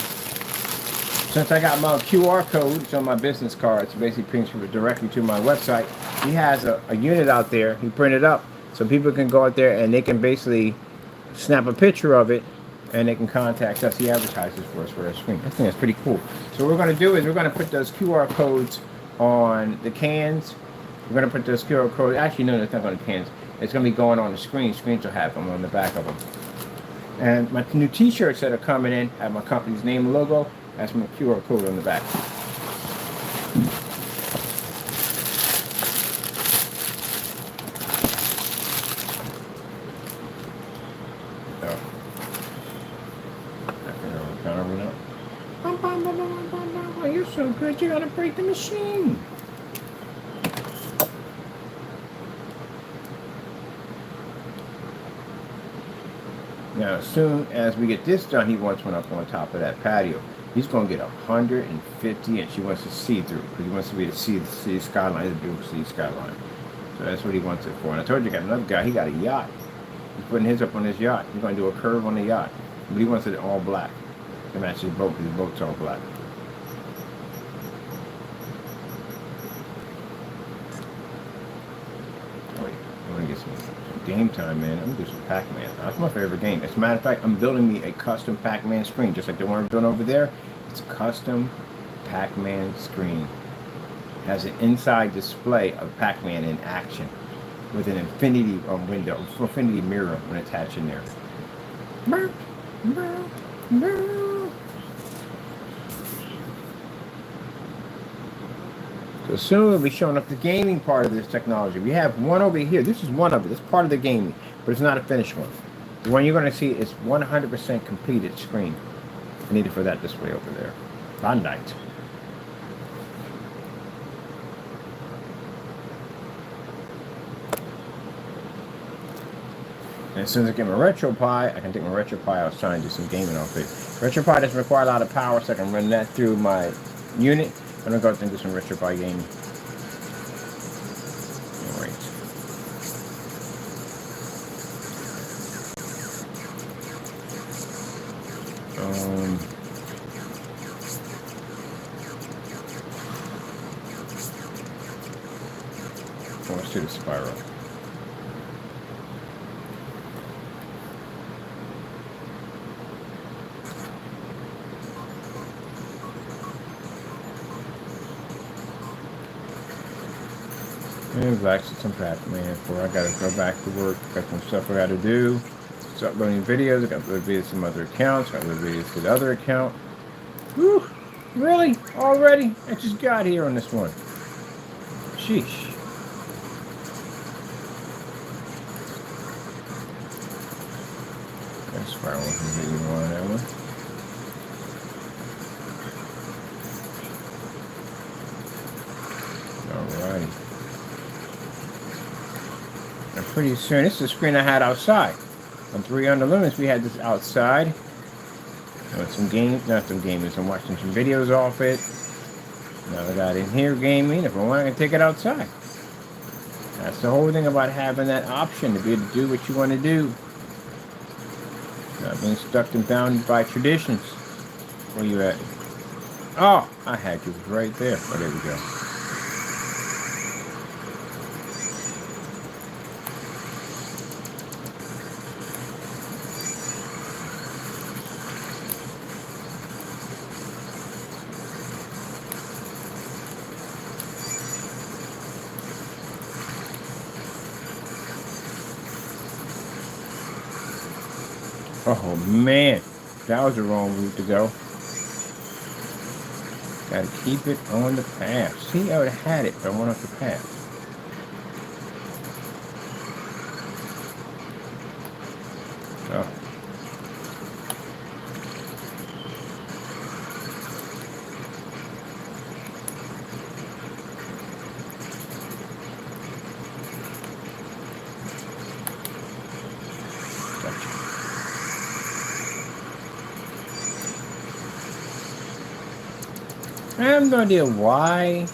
since I got my QR codes on my business cards, basically prints directly to my website, he has a unit out there he printed up so people can go out there and they can basically snap a picture of it and they can contact us. He advertises for us for our screen. I think that's pretty cool. So what we're going to do is we're going to put those QR codes on the cans. We're going to put those QR codes, actually no, it's not on the cans. It's going to be going on the screen. Screens will have them on the back of them. And my new t-shirts that are coming in have my company's name and logo. That's my QR code on the back. Oh. Oh, you're so good, you're gonna break the machine. Now, as soon as we get this done, he wants one up on top of that patio. He's going to get 150 inch. He wants to see through because he wants to be able to see the city skyline, the beautiful city skyline. So that's what he wants it for. And I told you, I got another guy. He got a yacht. He's putting his up on his yacht. He's going to do a curve on the yacht, but he wants it all black to match his boat because his boat's all black. Wait, I'm going to get some game time, man. I'm going to do some Pac-Man. That's my favorite game. As a matter of fact, I'm building me a custom Pac-Man screen, just like the one I'm doing over there. It's a custom Pac-Man screen. It has an inside display of Pac-Man in action with an infinity window, infinity mirror when attached in there. So soon we'll be showing up the gaming part of this technology. We have one over here. This is one of it. It's part of the gaming, but it's not a finished one. The one you're going to see is 100% completed screen. I need it for that display over there. Bandite. And as soon as I get my RetroPie, I can take my RetroPie outside and do some gaming off it. RetroPie doesn't require a lot of power, so I can run that through my unit. I'm going to go out and do some RetroPie gaming. Alright. Let's do the spiral. And relax some Pac-Man before I gotta go back to work. Got some stuff I gotta do. Start uploading videos. I got to upload videos to some other accounts. Got to upload videos to the other account. Whew! Really? Already? I just got here on this one. Sheesh. That's spiral completely on that one. Alrighty. And pretty soon, this is the screen I had outside. On 300 lumens, we had this outside. Some games, not some gaming, I'm watching some videos off it. Now I got in here gaming. If I want, I can take it outside. That's the whole thing about having that option, to be able to do what you want to do. Not being stuck and bound by traditions. Where you at? Oh, I had you right there. Oh, there we go. Oh man, that was the wrong route to go. Gotta keep it on the path. See, I would have had it, but I went off the path. Oh. I have no idea why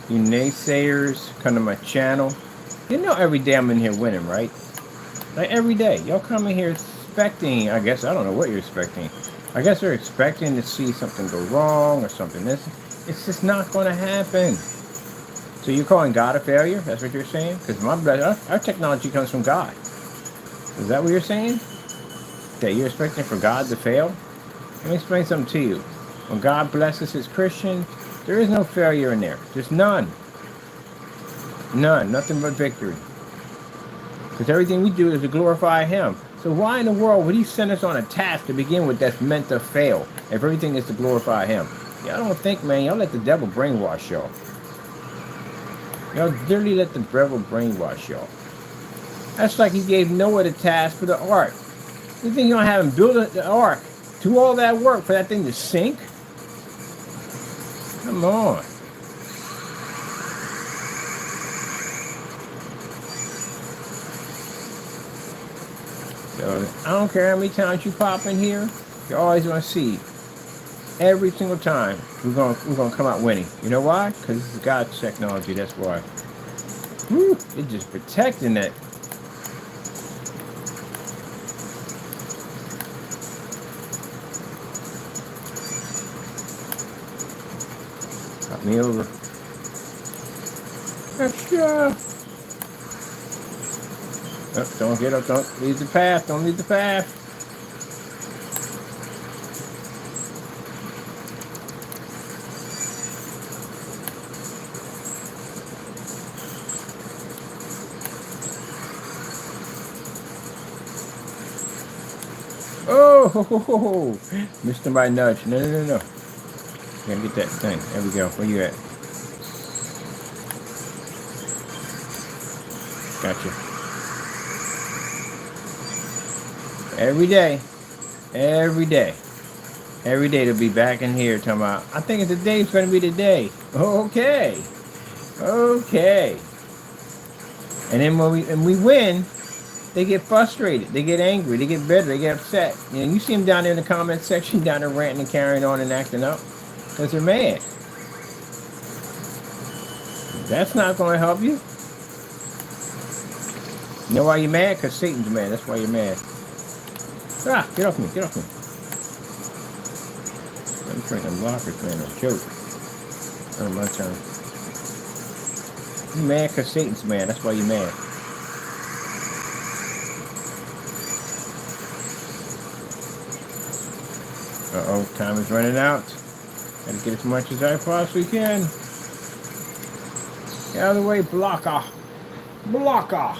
you naysayers come to my channel. You know every day I'm in here winning, right? Like every day. Y'all come in here expecting, I guess, I don't know what you're expecting. I guess they're expecting to see something go wrong or something. It's just not going to happen. So you're calling God a failure? That's what you're saying? Because our technology comes from God. Is that what you're saying? That you're expecting for God to fail? Let me explain something to you. When God blesses his Christians, there is no failure in there. Just none. None. Nothing but victory. Because everything we do is to glorify him. So why in the world would he send us on a task to begin with that's meant to fail if everything is to glorify him? Y'all don't think, man. Y'all let the devil brainwash y'all. Y'all literally let the devil brainwash y'all. That's like he gave Noah the task for the ark. You think you're going to have him build the ark? Do all that work for that thing to sink? Come on. So I don't care how many times you pop in here, you're always going to see every single time we're going to come out winning. You know why? Because this is God's technology. That's why. Woo, it's just protecting that. Got me over. Extra. Oh, don't get up. Don't leave the path. Don't leave the path. Oh, ho, ho, ho, ho. Missed my nudge. No, no, no, no. Gotta get that thing. There we go. Where you at? Gotcha. Every day. Every day. Every day they'll be back in here talking about, I think today's going to be the day. Okay. Okay. And then when we win, they get frustrated. They get angry. They get bitter. They get upset. You know, you see them down there in the comment section, down there ranting and carrying on and acting up because they're mad. That's not going to help you. You know why you're mad? Because Satan's mad. That's why you're mad. Ah, get off me. Get off me. I'm trying to blockers, man. A joke. Oh, my turn. You're mad because Satan's mad. That's why you're mad. Uh-oh, time is running out. Gotta get as much as I possibly can. Get out of the way, blocker. Blocker.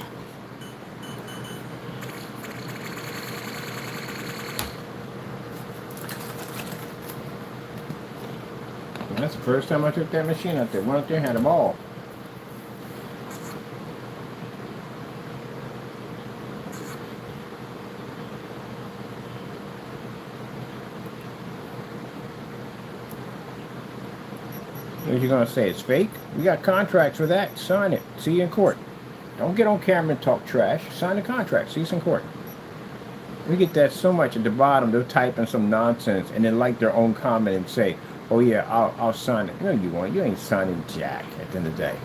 That's the first time I took that machine out there. Went up there and had them all. What are you going to say? It's fake? We got contracts for that. Sign it. See you in court. Don't get on camera and talk trash. Sign the contract. See us in court. We get that so much at the bottom. They'll type in some nonsense and then like their own comment and say, oh yeah, I'll sign it. No, you won't. You ain't signing jack at the end of the day.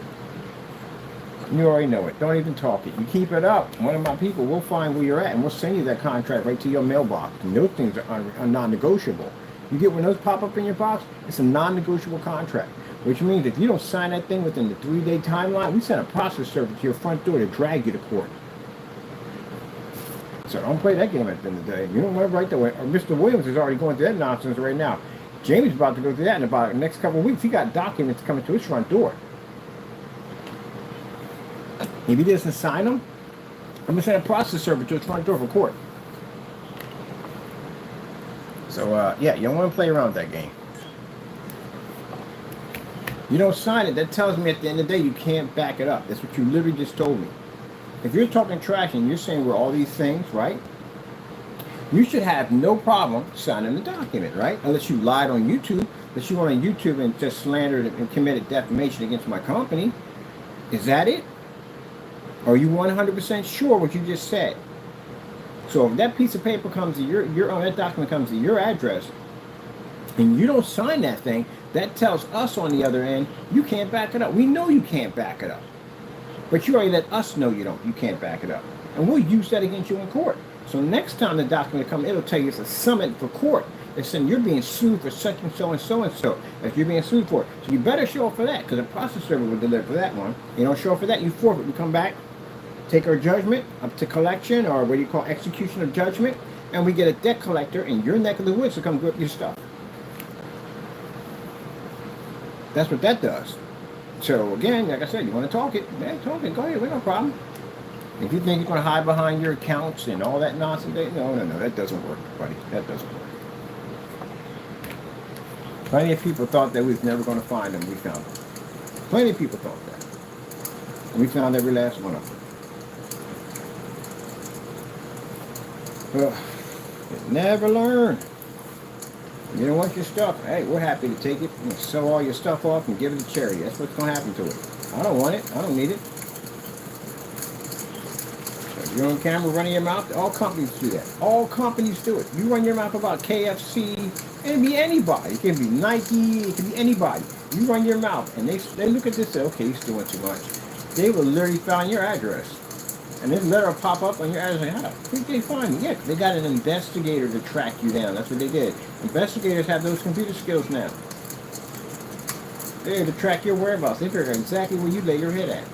You already know it. Don't even talk it. You keep it up. One of my people will find where you're at and we'll send you that contract right to your mailbox. And those things are non-negotiable. You get when those pop up in your box, it's a non-negotiable contract. Which means if you don't sign that thing within the 3-day timeline, we send a process server to your front door to drag you to court. So don't play that game at the end of the day. You don't want to right away. Mr. Williams is already going through that nonsense right now. Jamie's about to go through that in about the next couple of weeks. He got documents coming to his front door. If he doesn't sign them, I'm going to send a process server to his front door for court. So, yeah, you don't want to play around with that game. You don't sign it. That tells me at the end of the day you can't back it up. That's what you literally just told me. If you're talking trash and you're saying we're all these things, right? You should have no problem signing the document, right? Unless you lied on YouTube, unless you went on YouTube and just slandered and committed defamation against my company. Is that it? Or are you 100% sure what you just said? So if that piece of paper comes to that document comes to your address, and you don't sign that thing, that tells us on the other end you can't back it up. We know you can't back it up, but you already let us know you can't back it up, and we'll use that against you in court. So next time the document comes, it'll tell you it's a summons for court. It's saying you're being sued for such and so and so and so. If you're being sued for it, so you better show up for that, because the process server will deliver for that one. You don't show up for that, you forfeit. We come back, take our judgment up to collection, or what do you call execution of judgment, and we get a debt collector in your neck of the woods to come grip your stuff. That's what that does. So again, like I said, you want to talk it, man, talk it, go ahead, we no problem. If you think you're going to hide behind your accounts and all that nonsense, no, that doesn't work, buddy. That doesn't work. Plenty of people thought that we was never going to find them. We found them. Plenty of people thought that. And we found every last one of them. Well, you never learn. You don't want your stuff. Hey, we're happy to take it and sell all your stuff off and give it to charity. That's what's going to happen to it. I don't want it. I don't need it. So if you're on camera running your mouth, all companies do that. All companies do it. You run your mouth about KFC, and it can be anybody. It can be Nike. It can be anybody. You run your mouth, and they look at this and say, okay, he's doing too much. They will literally find your address. And this letter will pop up on your address. Like, how did they find me? Yeah, they got an investigator to track you down. That's what they did. Investigators have those computer skills now. They're to track your whereabouts. They figure out exactly where you lay your head at.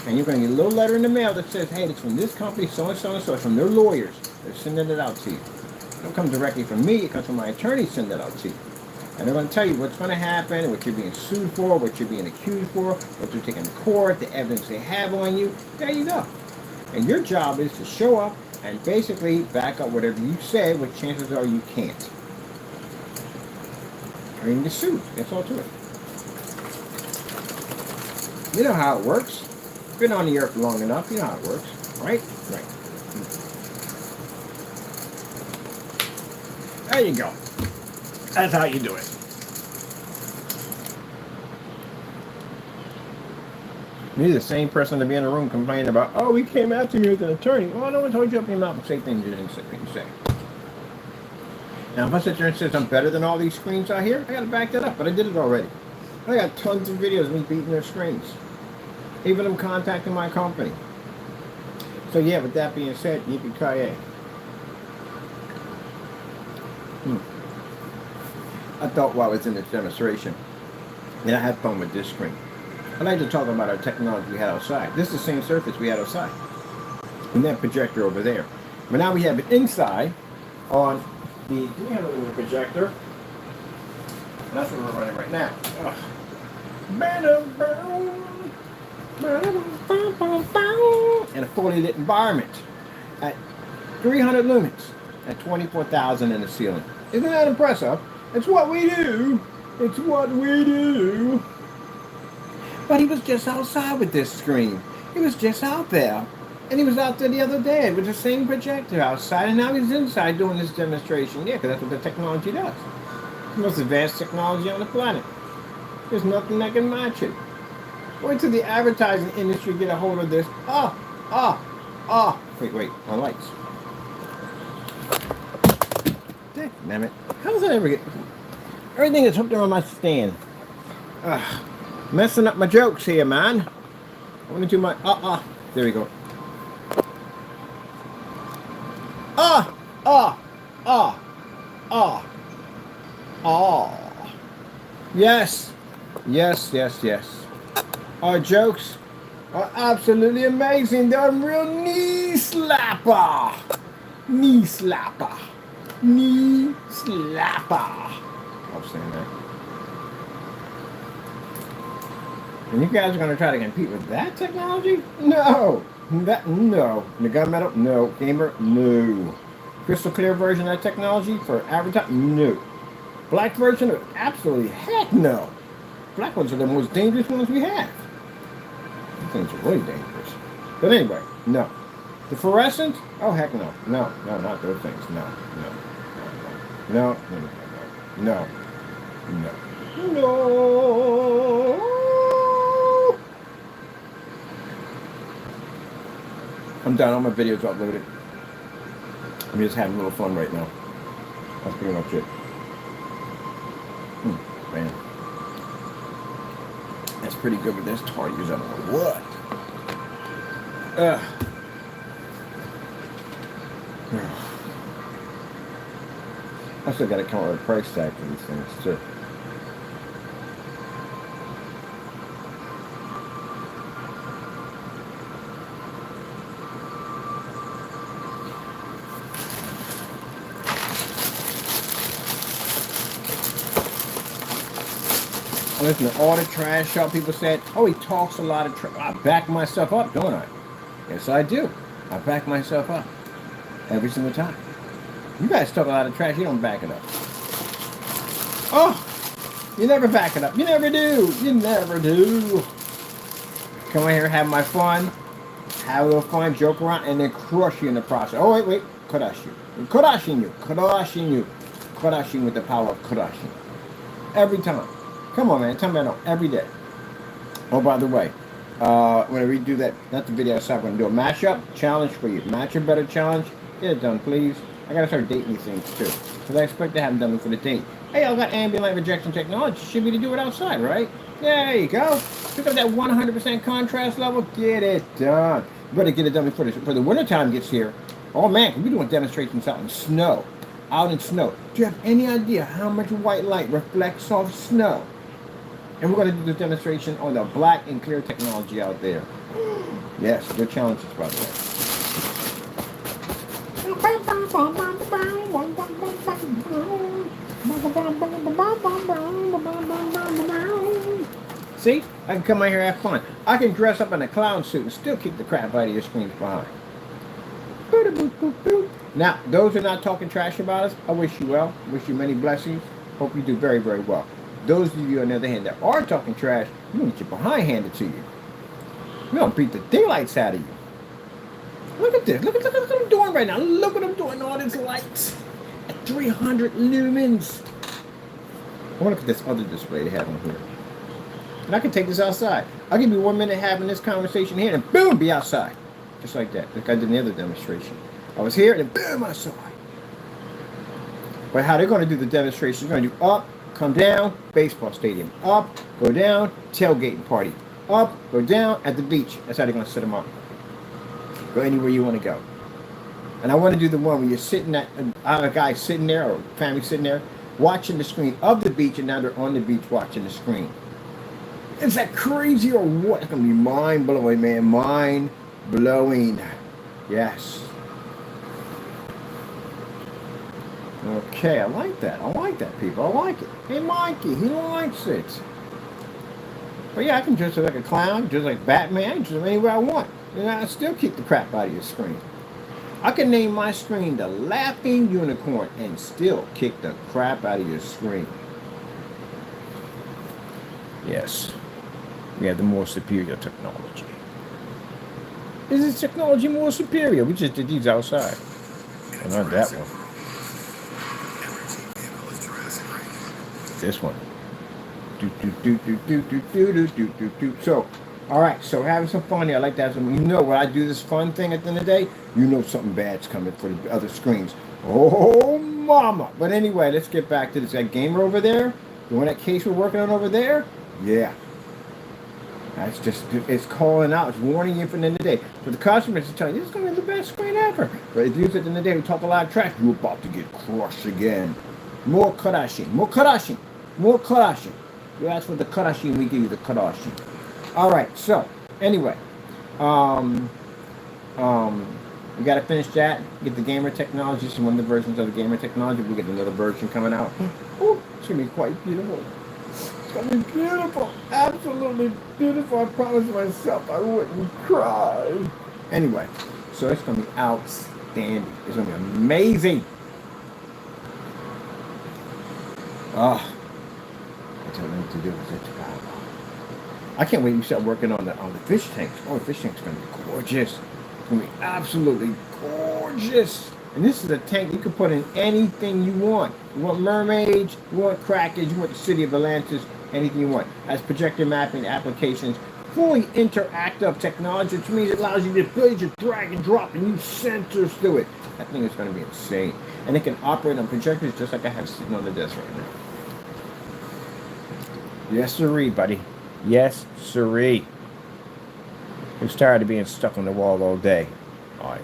And you're going to get a little letter in the mail that says, hey, it's from this company, so and so and so. It's from their lawyers. They're sending it out to you. It don't come directly from me. It comes from my attorney sending it out to you. And they're going to tell you what's going to happen, what you're being sued for, what you're being accused for, what you're taking to court, the evidence they have on you. There you go. And your job is to show up and basically back up whatever you said, what chances are you can't. Or you get sued. That's all to it. You know how it works. Been on the earth long enough, you know how it works, right? Right. There you go. That's how you do it. You're the same person to be in a room complaining about, oh, he came after me with an attorney. Well, no one told you up in your mouth and say things you didn't say. Now, if I sit there and says I'm better than all these screens out here, I got to back that up, but I did it already. I got tons of videos of me beating their screens. Even them contacting my company. So yeah, with that being said, yippee-ki-yay. I thought while I was in this demonstration, and I had fun with this screen. I'd like to talk about our technology we had outside. This is the same surface we had outside. And that projector over there. But now we have it inside on the 300 projector. And that's what we're running right now. In a fully lit environment at 300 lumens at 24,000 in the ceiling. Isn't that impressive? It's what we do. It's what we do. But he was just outside with this screen. He was just out there. And he was out there the other day with the same projector outside. And now he's inside doing this demonstration. Yeah, because that's what the technology does. It's the most advanced technology on the planet. There's nothing that can match it. Wait till the advertising industry get a hold of this. Wait, on lights. Damn it. How does that ever get... Everything is hooked around my stand. Messing up my jokes here, man. I want to do my... There we go. Yes. Our jokes are absolutely amazing. They're a real knee slapper. Knee slapper. I'm saying that. And you guys are going to try to compete with that technology? No. No. The gunmetal? No. Gamer? No. Crystal clear version of that technology for advertising? No. Black version of absolutely heck no. Black ones are the most dangerous ones we have. These things are really dangerous. But anyway, no. The fluorescent? Oh heck no. No, not those things. No. I'm done. All my videos uploaded. I'm just having a little fun right now. That's pretty much it. Man. That's pretty good with this Tardies. I don't know what. I still got to come up with a price tag for these things too. Listen to all the trash y'all people said, oh, he talks a lot of trash. I back myself up, don't I? Yes, I do. I back myself up every single time. You guys talk a lot of trash, you don't back it up. Oh, you never back it up. You never do. You never do. Come in here, have my fun, have a little fun, joke around, and then crush you in the process. Oh, wait. Crush you. Crushing you with the power of crushing. Every time. Come on, man. Tell me I know. Every day. Oh, by the way, when I redo that, not the video outside, I'm going to do a mashup challenge for you. Match or better challenge. Get it done, please. I got to start dating these things, too. Because I expect to have them done for the date. Hey, I got ambient light rejection technology. Should be to do it outside, right? There you go. Pick up that 100% contrast level. Get it done. You better get it done before the wintertime gets here. Oh, man, we're doing demonstrations out in snow. Out in snow. Do you have any idea how much white light reflects off snow? And we're going to do the demonstration on the black and clear technology out there. Yes, good challenges, by the way. See? I can come out here and have fun. I can dress up in a clown suit and still keep the crap out of your screens behind. Now, those who are not talking trash about us, I wish you well. Wish you many blessings. Hope you do very, very well. Those of you, on the other hand, that are talking trash, you're going to get your behind handed to you. We're going to beat the daylights out of you. Look at this. Look at what I'm doing right now. Look what I'm doing. All these lights at 300 lumens. I want to look at this other display they have on here. And I can take this outside. I'll give you 1 minute having this conversation here, and boom, be outside. Just like that. Like I did in the other demonstration. I was here, and boom, outside. But how they're going to do the demonstration, they're going to do up, come down, baseball stadium. Up, go down, tailgating party. Up, go down, at the beach. That's how they're going to set them up. Go anywhere you want to go. And I want to do the one where you're sitting at, a guy sitting there, or family sitting there, watching the screen of the beach, and now they're on the beach watching the screen. Is that crazy or what? It's going to be mind-blowing, man. Mind-blowing. Yes. Okay, I like that. I like that, people. I like it. Hey, Mikey, he likes it. But yeah, I can dress like a clown, just like Batman, just anywhere I want. And I still keep the crap out of your screen. I can name my screen the Laughing Unicorn and still kick the crap out of your screen. Yes. We have the more superior technology. Is this technology more superior? We just did these outside. And not that one. This one. So, all right. So having some fun here. I like to have some. You know, when I do this fun thing at the end of the day, you know something bad's coming for the other screens. Oh, mama! But anyway, let's get back to this. That gamer over there, the one that case we're working on over there. Yeah. That's just, it's calling out, it's warning you for the end of the day. But the customers are telling you, this is going to be the best screen ever. But if you use it at the end of the day, we talk a lot of trash, you're about to get crushed again. More karashin, more karashin, more karashin. You ask for the karashin, we give you the karashin. All right, so, anyway. We got to finish that, get the gamer technology, some of the versions of the gamer technology. We'll get another version coming out. Ooh, it's going to be quite beautiful. It's going to be beautiful. Absolutely beautiful. I promised myself I wouldn't cry. Anyway, so it's going to be outstanding. dandy. It's going to be amazing. Oh, I don't know what to do with it. I can't wait to start working on the fish tanks. Oh, the fish tank's going to be gorgeous. It's going to be absolutely gorgeous. And this is a tank you can put in anything you want. You want mermaids, you want crackers, you want the city of Atlantis, anything you want. Has projector mapping applications, fully interactive technology, which means it allows you to build your drag and drop and use sensors to it. That thing is going to be insane. And it can operate on projectors just like I have sitting on the desk right now. Yes, sirree, buddy. Yes, sirree. Who's tired of being stuck on the wall all day? I am.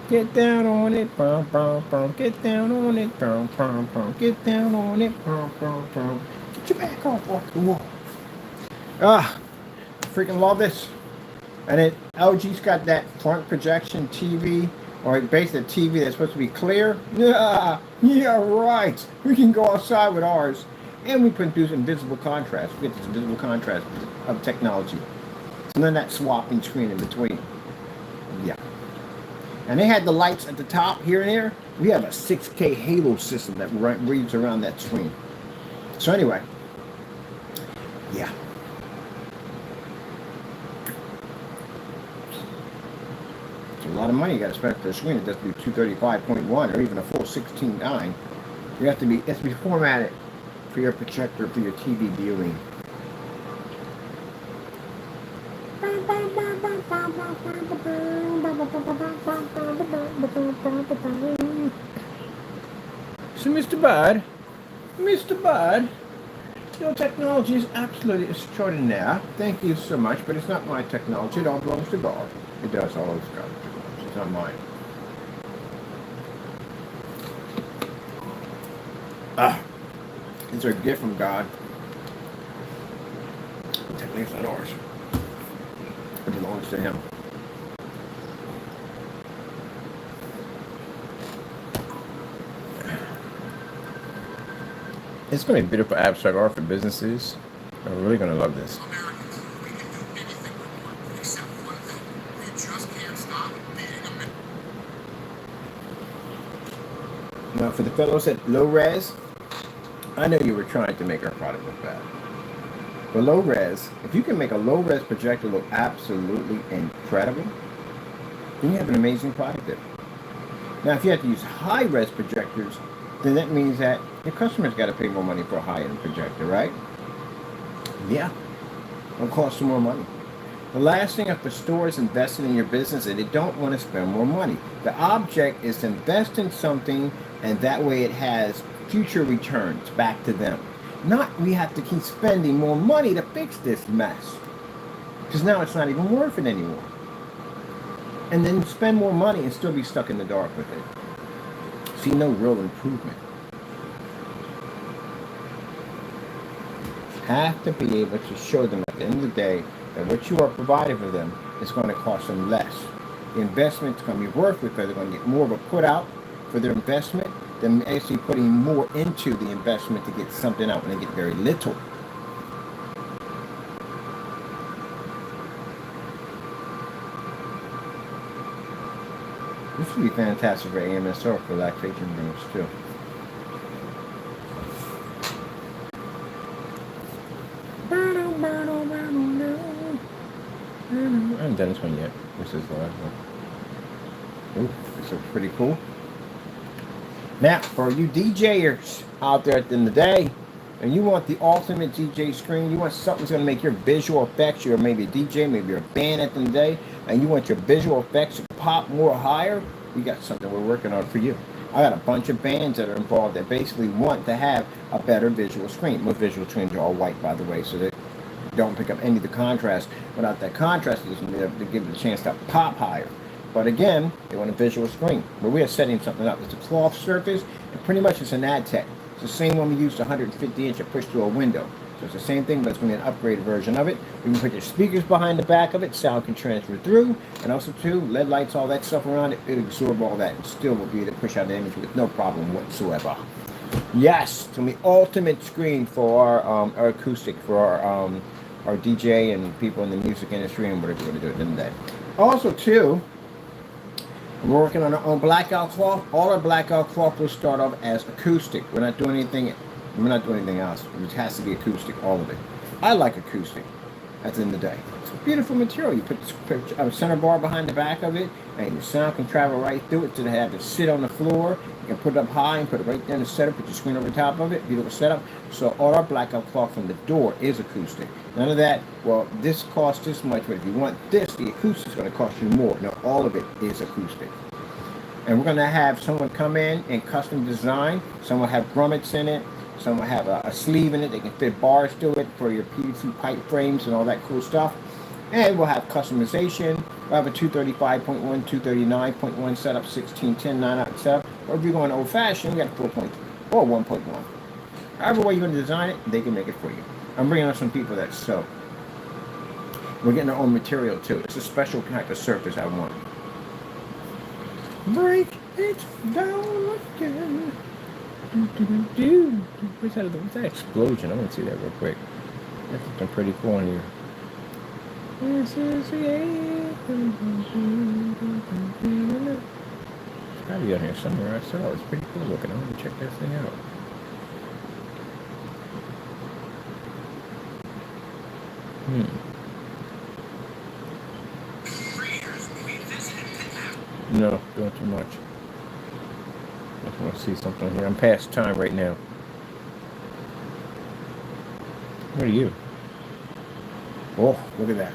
Get down on it, bum, bum, bum. Get down on it, bum, bum, bum. Get down on it, bum, bum, bum. Get your back off the wall. Ah, freaking love this. And it LG's got that front projection TV, or basically a TV that's supposed to be clear. Yeah, right. We can go outside with ours. And we produce invisible contrast. We get this invisible contrast of technology. So then that swapping screen in between. Yeah. And they had the lights at the top here and there. We have a 6K halo system that reads around that screen. So anyway. Yeah. It's a lot of money you got to spend for a screen. It does be 235.1 or even a full 16:9. You have to be, it has to be formatted for your projector, for your TV viewing. So Mr. Bud, your technology is absolutely extraordinary. Thank you so much, but it's not my technology. It all belongs to God. It does all of God's technology. It's not mine. It's a gift from God. Technically, it's not ours. It belongs to Him. It's going to be beautiful abstract art for businesses. I'm really going to love this. Americans, we can do anything we want except one thing. We just can't stop beating them. Now, for the fellows at low res, I know you were trying to make our product look bad. For low res, if you can make a low res projector look absolutely incredible, then you have an amazing product there. Now, if you have to use high res projectors, then that means that your customers got to pay more money for a high-end projector, right? Yeah, it'll cost you more money. The last thing after stores investing in your business is they don't want to spend more money. The object is to invest in something, and that way it has future returns back to them. Not we have to keep spending more money to fix this mess, because now it's not even worth it anymore. And then spend more money and still be stuck in the dark with it. See no real improvement. Have to be able to show them at the end of the day that what you are providing for them is going to cost them less. The investment is going to be worth it because they're going to get more of a put out for their investment than actually putting more into the investment to get something out when they get very little. This would be fantastic for AMSR for relaxation rooms too. I haven't done this one yet. This is the last one. Ooh, this looks pretty cool. Now, for you DJers out there at the end of the day, and you want the ultimate DJ screen, you want something that's going to make your visual effects, you're maybe a DJ, maybe you're a band at the end of the day, and you want your visual effects to pop more higher, we got something we're working on for you. I got a bunch of bands that are involved that basically want to have a better visual screen. Most visual screens are all white, by the way, so that don't pick up any of the contrast. Without that contrast, it's going to give it a chance to pop higher. But again, they want a visual screen. But we are setting something up. It's a cloth surface, and pretty much it's an ad tech. It's the same one we used 150 inch to push through a window. So it's the same thing, but it's going to be an upgraded version of it. We can put your speakers behind the back of it, sound can transfer through, and also too, LED lights, all that stuff around it, it'll absorb all that and still will be able to push out the image with no problem whatsoever. Yes, to the ultimate screen for our acoustic, for our DJ and people in the music industry and whatever we're going to do at the end of the day. Also too, We're working on blackout cloth. All our blackout cloth will start off as acoustic. We're not doing anything. We're not doing anything else. It has to be acoustic, all of it. I like acoustic. At the end of the day, it's a beautiful material. You put a center bar behind the back of it, and your sound can travel right through it. So they have to sit on the floor. You can put it up high and put it right there in the setup. Put your screen over the top of it. Beautiful setup. So all our blackout cloth from the door is acoustic. None of that. Well, this costs this much, but if you want this, the acoustic is going to cost you more. No, all of it is acoustic. And we're going to have someone come in and custom design. Some will have grommets in it. Some will have a sleeve in it. They can fit bars to it for your PVC pipe frames and all that cool stuff. And we'll have customization. We'll have a 235.1, 239.1 setup, 1610 9-out setup. Or if you're going old-fashioned, you got 4.3 or 1.1. However way you're going to design it, they can make it for you. I'm bringing on some people that sew. We're getting our own material too. It's a special type of surface I want. Break it down again. What's that explosion? I want to see that real quick. That's something pretty cool on here. This is the it's gotta be on here somewhere. I saw it. It's pretty cool looking. I want to check that thing out. No, doing too much. I just want to see something here. I'm past time right now. What are you? Oh, look at that.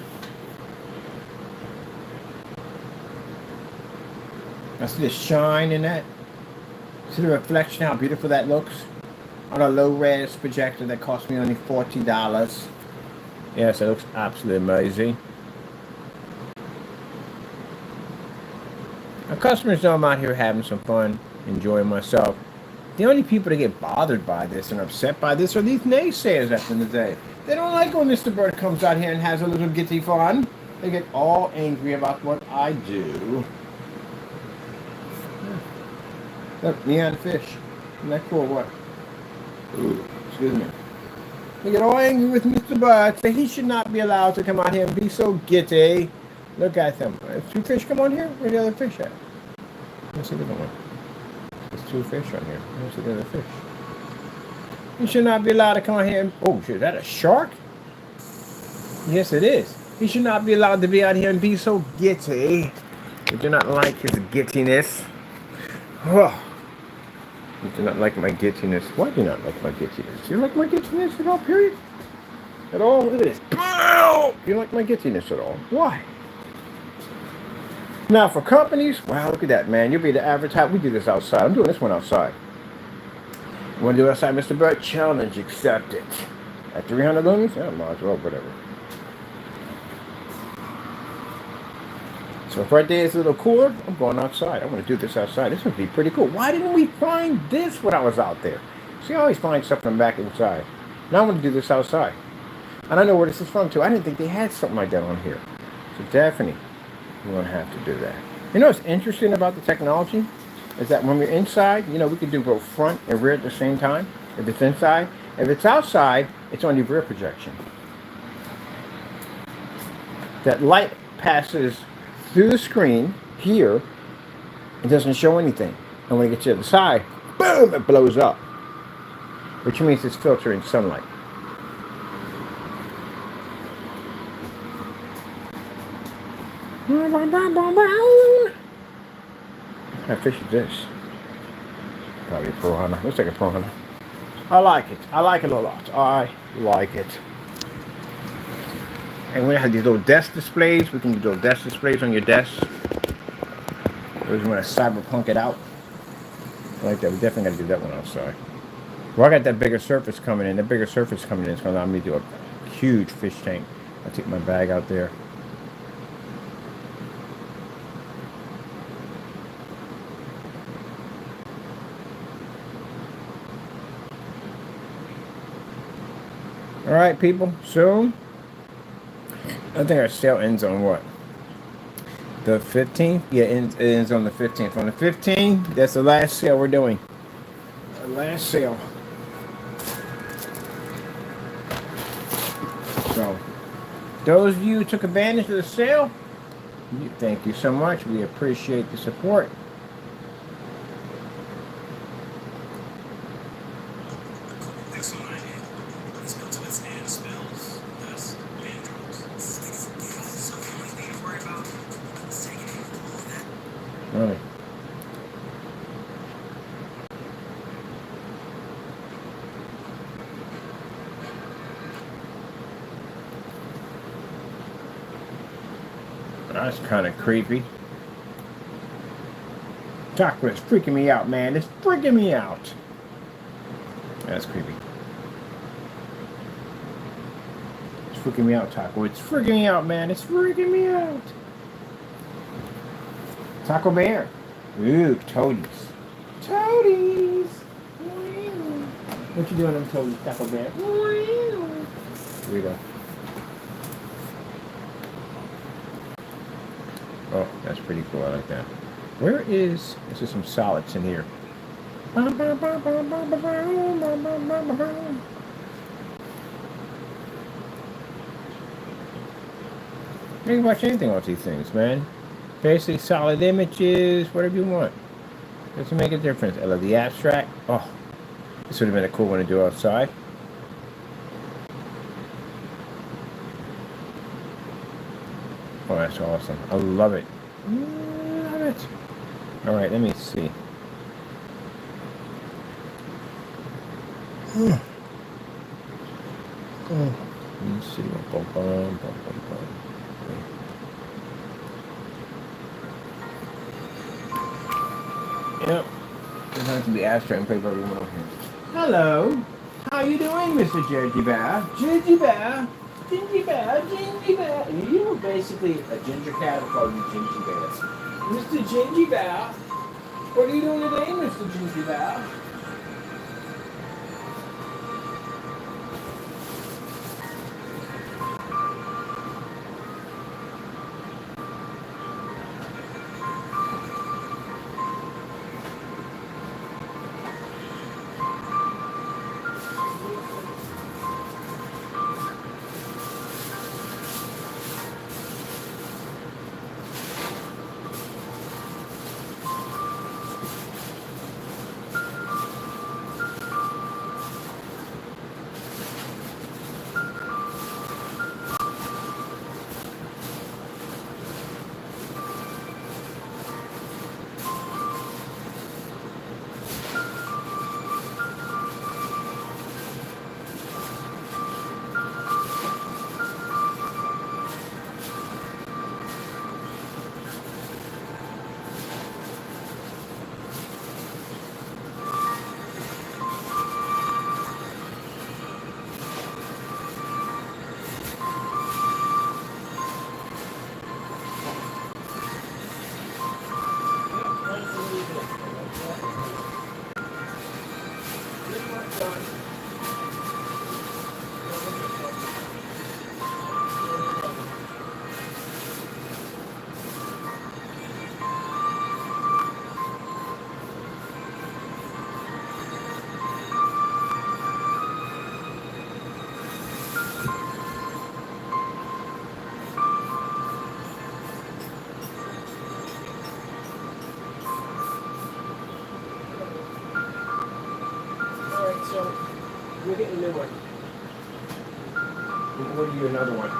I see the shine in that. See the reflection, how beautiful that looks? On a low-res projector that cost me only $40. Yes, it looks absolutely amazing. Our customers know I'm out here having some fun, enjoying myself. The only people that get bothered by this and upset by this are these naysayers at the end of the day. They don't like when Mr. Bird comes out here and has a little gitty fun. They get all angry about what I do. Look, neon fish. Isn't that cool? What? Ooh, excuse me. They get all angry with Mr. Bird, say he should not be allowed to come out here and be so gitty. Look at them. Two fish come on here? Where are the other fish at? Let's see the other one. There's two fish on here. Where's the other fish? You should not be allowed to come out here and... Oh, shit, is that a shark? Yes, it is. He should not be allowed to be out here and be so gitty. We do not like his gittiness. Oh. You do not like my gittiness. Why do you not like my gittiness? Do you like my gittiness at all, period? At all? Look at this. You don't like my gittiness at all. Why? Now, for companies, wow, look at that, man. You'll be the advertiser. We do this outside. I'm doing this one outside. You want to do it outside, Mr. Bird? Challenge accepted. At 300 lumens? Yeah, might as well, whatever. So if right there is a little cooler, I'm going outside. I want to do this outside. This would be pretty cool. Why didn't we find this when I was out there? See, I always find something back inside. Now I want to do this outside. And I know where this is from, too. I didn't think they had something like that on here. So definitely, we're going to have to do that. You know what's interesting about the technology? Is that when we're inside, you know, we can do both front and rear at the same time. If it's inside. If it's outside, it's on your rear projection. That light passes through the screen here. It doesn't show anything. And when it gets to the other side, boom, it blows up. Which means it's filtering sunlight. What fish is this? Probably a piranha. Looks like a piranha. I like it. I like it a lot. I like it. And we have these little desk displays. We can do little desk displays on your desk. Those want to cyberpunk it out. I like that. We definitely got to do that one outside. Well, I got that bigger surface coming in. The bigger surface coming in is going to allow me to do a huge fish tank. I'll take my bag out there. All right, people. So, I think our sale ends on what? The 15th? Yeah, it ends on the 15th. On the 15th, that's the last sale we're doing. Our last sale. So, those of you who took advantage of the sale, Thank you so much. We appreciate the support. This one I did is built to withstand spills, dust, and drops. So the only thing to worry about is taking all of that. Really. That's kind of creepy. Chocolate's freaking me out, man. It's freaking me out. That's creepy. It's freaking me out, Taco. It's freaking me out, man. It's freaking me out. Taco Bear. Ooh, toadies. Toadies. What you doing, them toadies, Taco Bear? Here we go. Oh, that's pretty cool. I like that. Where is... This is some solids in here. I You can watch anything off these things, man. Basically, solid images, whatever you want. Doesn't make a difference. I love the abstract. Oh, this would have been a cool one to do outside. Oh, that's awesome. I love it. Love it. All right, let me see. Let me see. Bum, bum, bum, bum, bum. Yep. Sometimes to be abstract and play by everyone over here. Hello. How you doing, Mr. Gingy Bear? Gingy Bear. Gingy Bear. Gingy Bear. You're basically a ginger cat. I'll call you Gingy Bear. Mr. Gingy Bear. What are you doing today, Mr. Gingy Bear? So, we're getting a new one. We'll order you another one.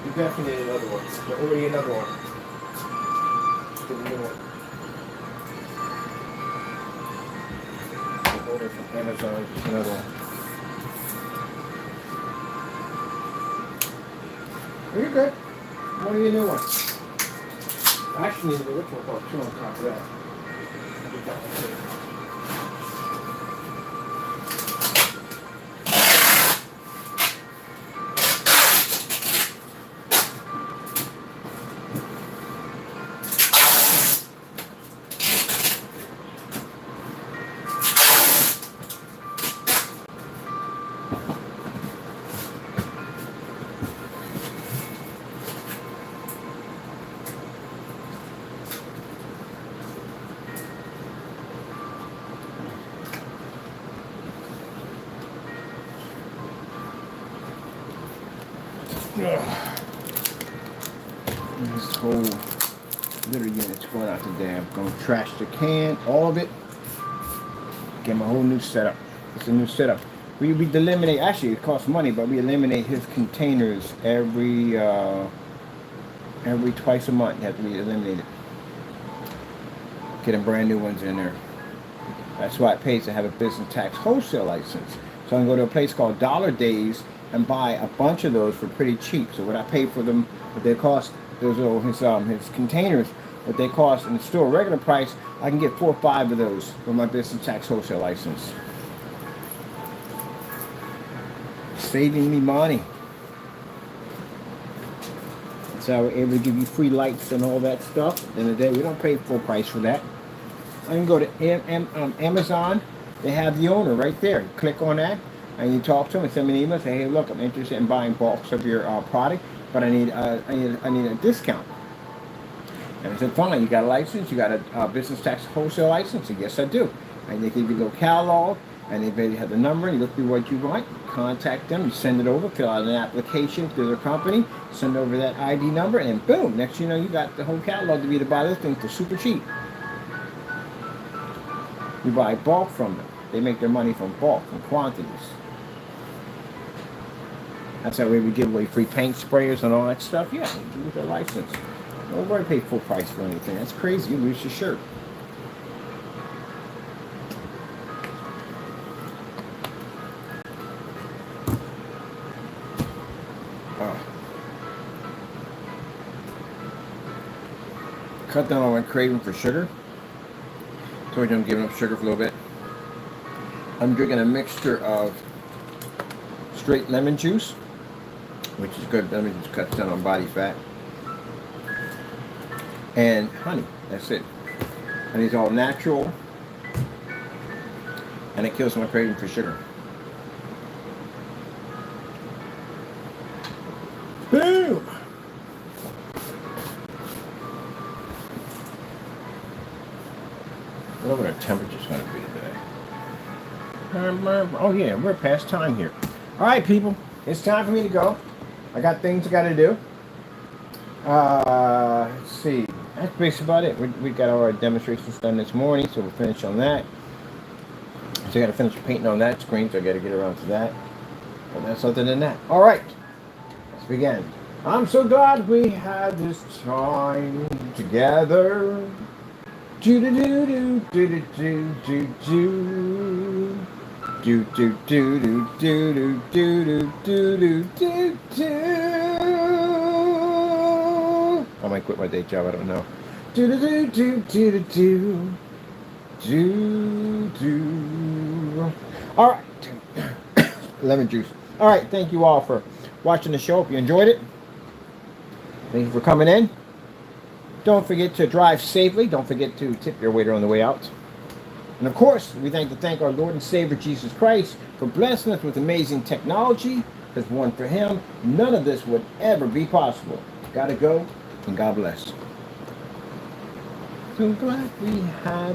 You definitely need another one. We'll order you another one. Get a new one. We'll order from Amazon, just another one. You're good. We'll order you a new one. I actually need the original part too on top of that. This whole litter unit's going out today. I'm going to trash the can, all of it. Get my whole new setup. It's a new setup. We eliminate, actually it costs money, but we eliminate his containers every twice a month. They have to be eliminated. Getting brand new ones in there. That's why it pays to have a business tax wholesale license. So I can go to a place called Dollar Days and buy a bunch of those for pretty cheap. So what I pay for them, what they cost, those are his containers, what they cost in the store regular price, I can get 4 or 5 of those for my business tax wholesale license. Saving me money. So we're able to give you free lights and all that stuff. At the end of the day, we don't pay full price for that. I can go to Amazon. They have the owner right there. Click on that, and you talk to them and send me an email. Say, hey, look, I'm interested in buying bulks of your product, but I need a discount. And I said, fine. You got a license? You got a business tax wholesale license? I said, yes, I do. And they give you a little catalog, and they have the number, and you look through what you want. Contact them. You send it over. Fill out an application through their company. Send over that ID number, and then boom. Next thing you know, you got the whole catalog to be able to buy this thing for super cheap. You buy bulk from them. They make their money from bulk, from quantities. That's how we give away free paint sprayers and all that stuff. Yeah, with their license. Nobody pay full price for anything. That's crazy. You lose your shirt. Cut down on my craving for sugar. Told you I'm giving up sugar for a little bit. I'm drinking a mixture of straight lemon juice, which is good. Lemon juice cuts down on body fat. And honey. That's it. And it's all natural. And it kills my craving for sugar. Boom! I don't know what our temperature's going to be today. Oh yeah, we're past time here. All right, people, it's time for me to go. I got things I got to do. Let's see. That's basically about it. We got all our demonstrations done this morning, so we'll finish on that. So I got to finish painting on that screen, so I got to get around to that. But that's other than that. All right, let's begin. I'm so glad we had this time together. Do do do do do do do do do do do do do do do do do. I might quit my day job. I don't know. Do do do do do do do do. All right, lemon juice. All right, thank you all for watching the show. Hope you enjoyed it. Thank you for coming in. Don't forget to drive safely. Don't forget to tip your waiter on the way out. And of course, we thank our Lord and Savior Jesus Christ for blessing us with amazing technology. Because one for Him, none of this would ever be possible. Gotta go, and God bless. So glad we had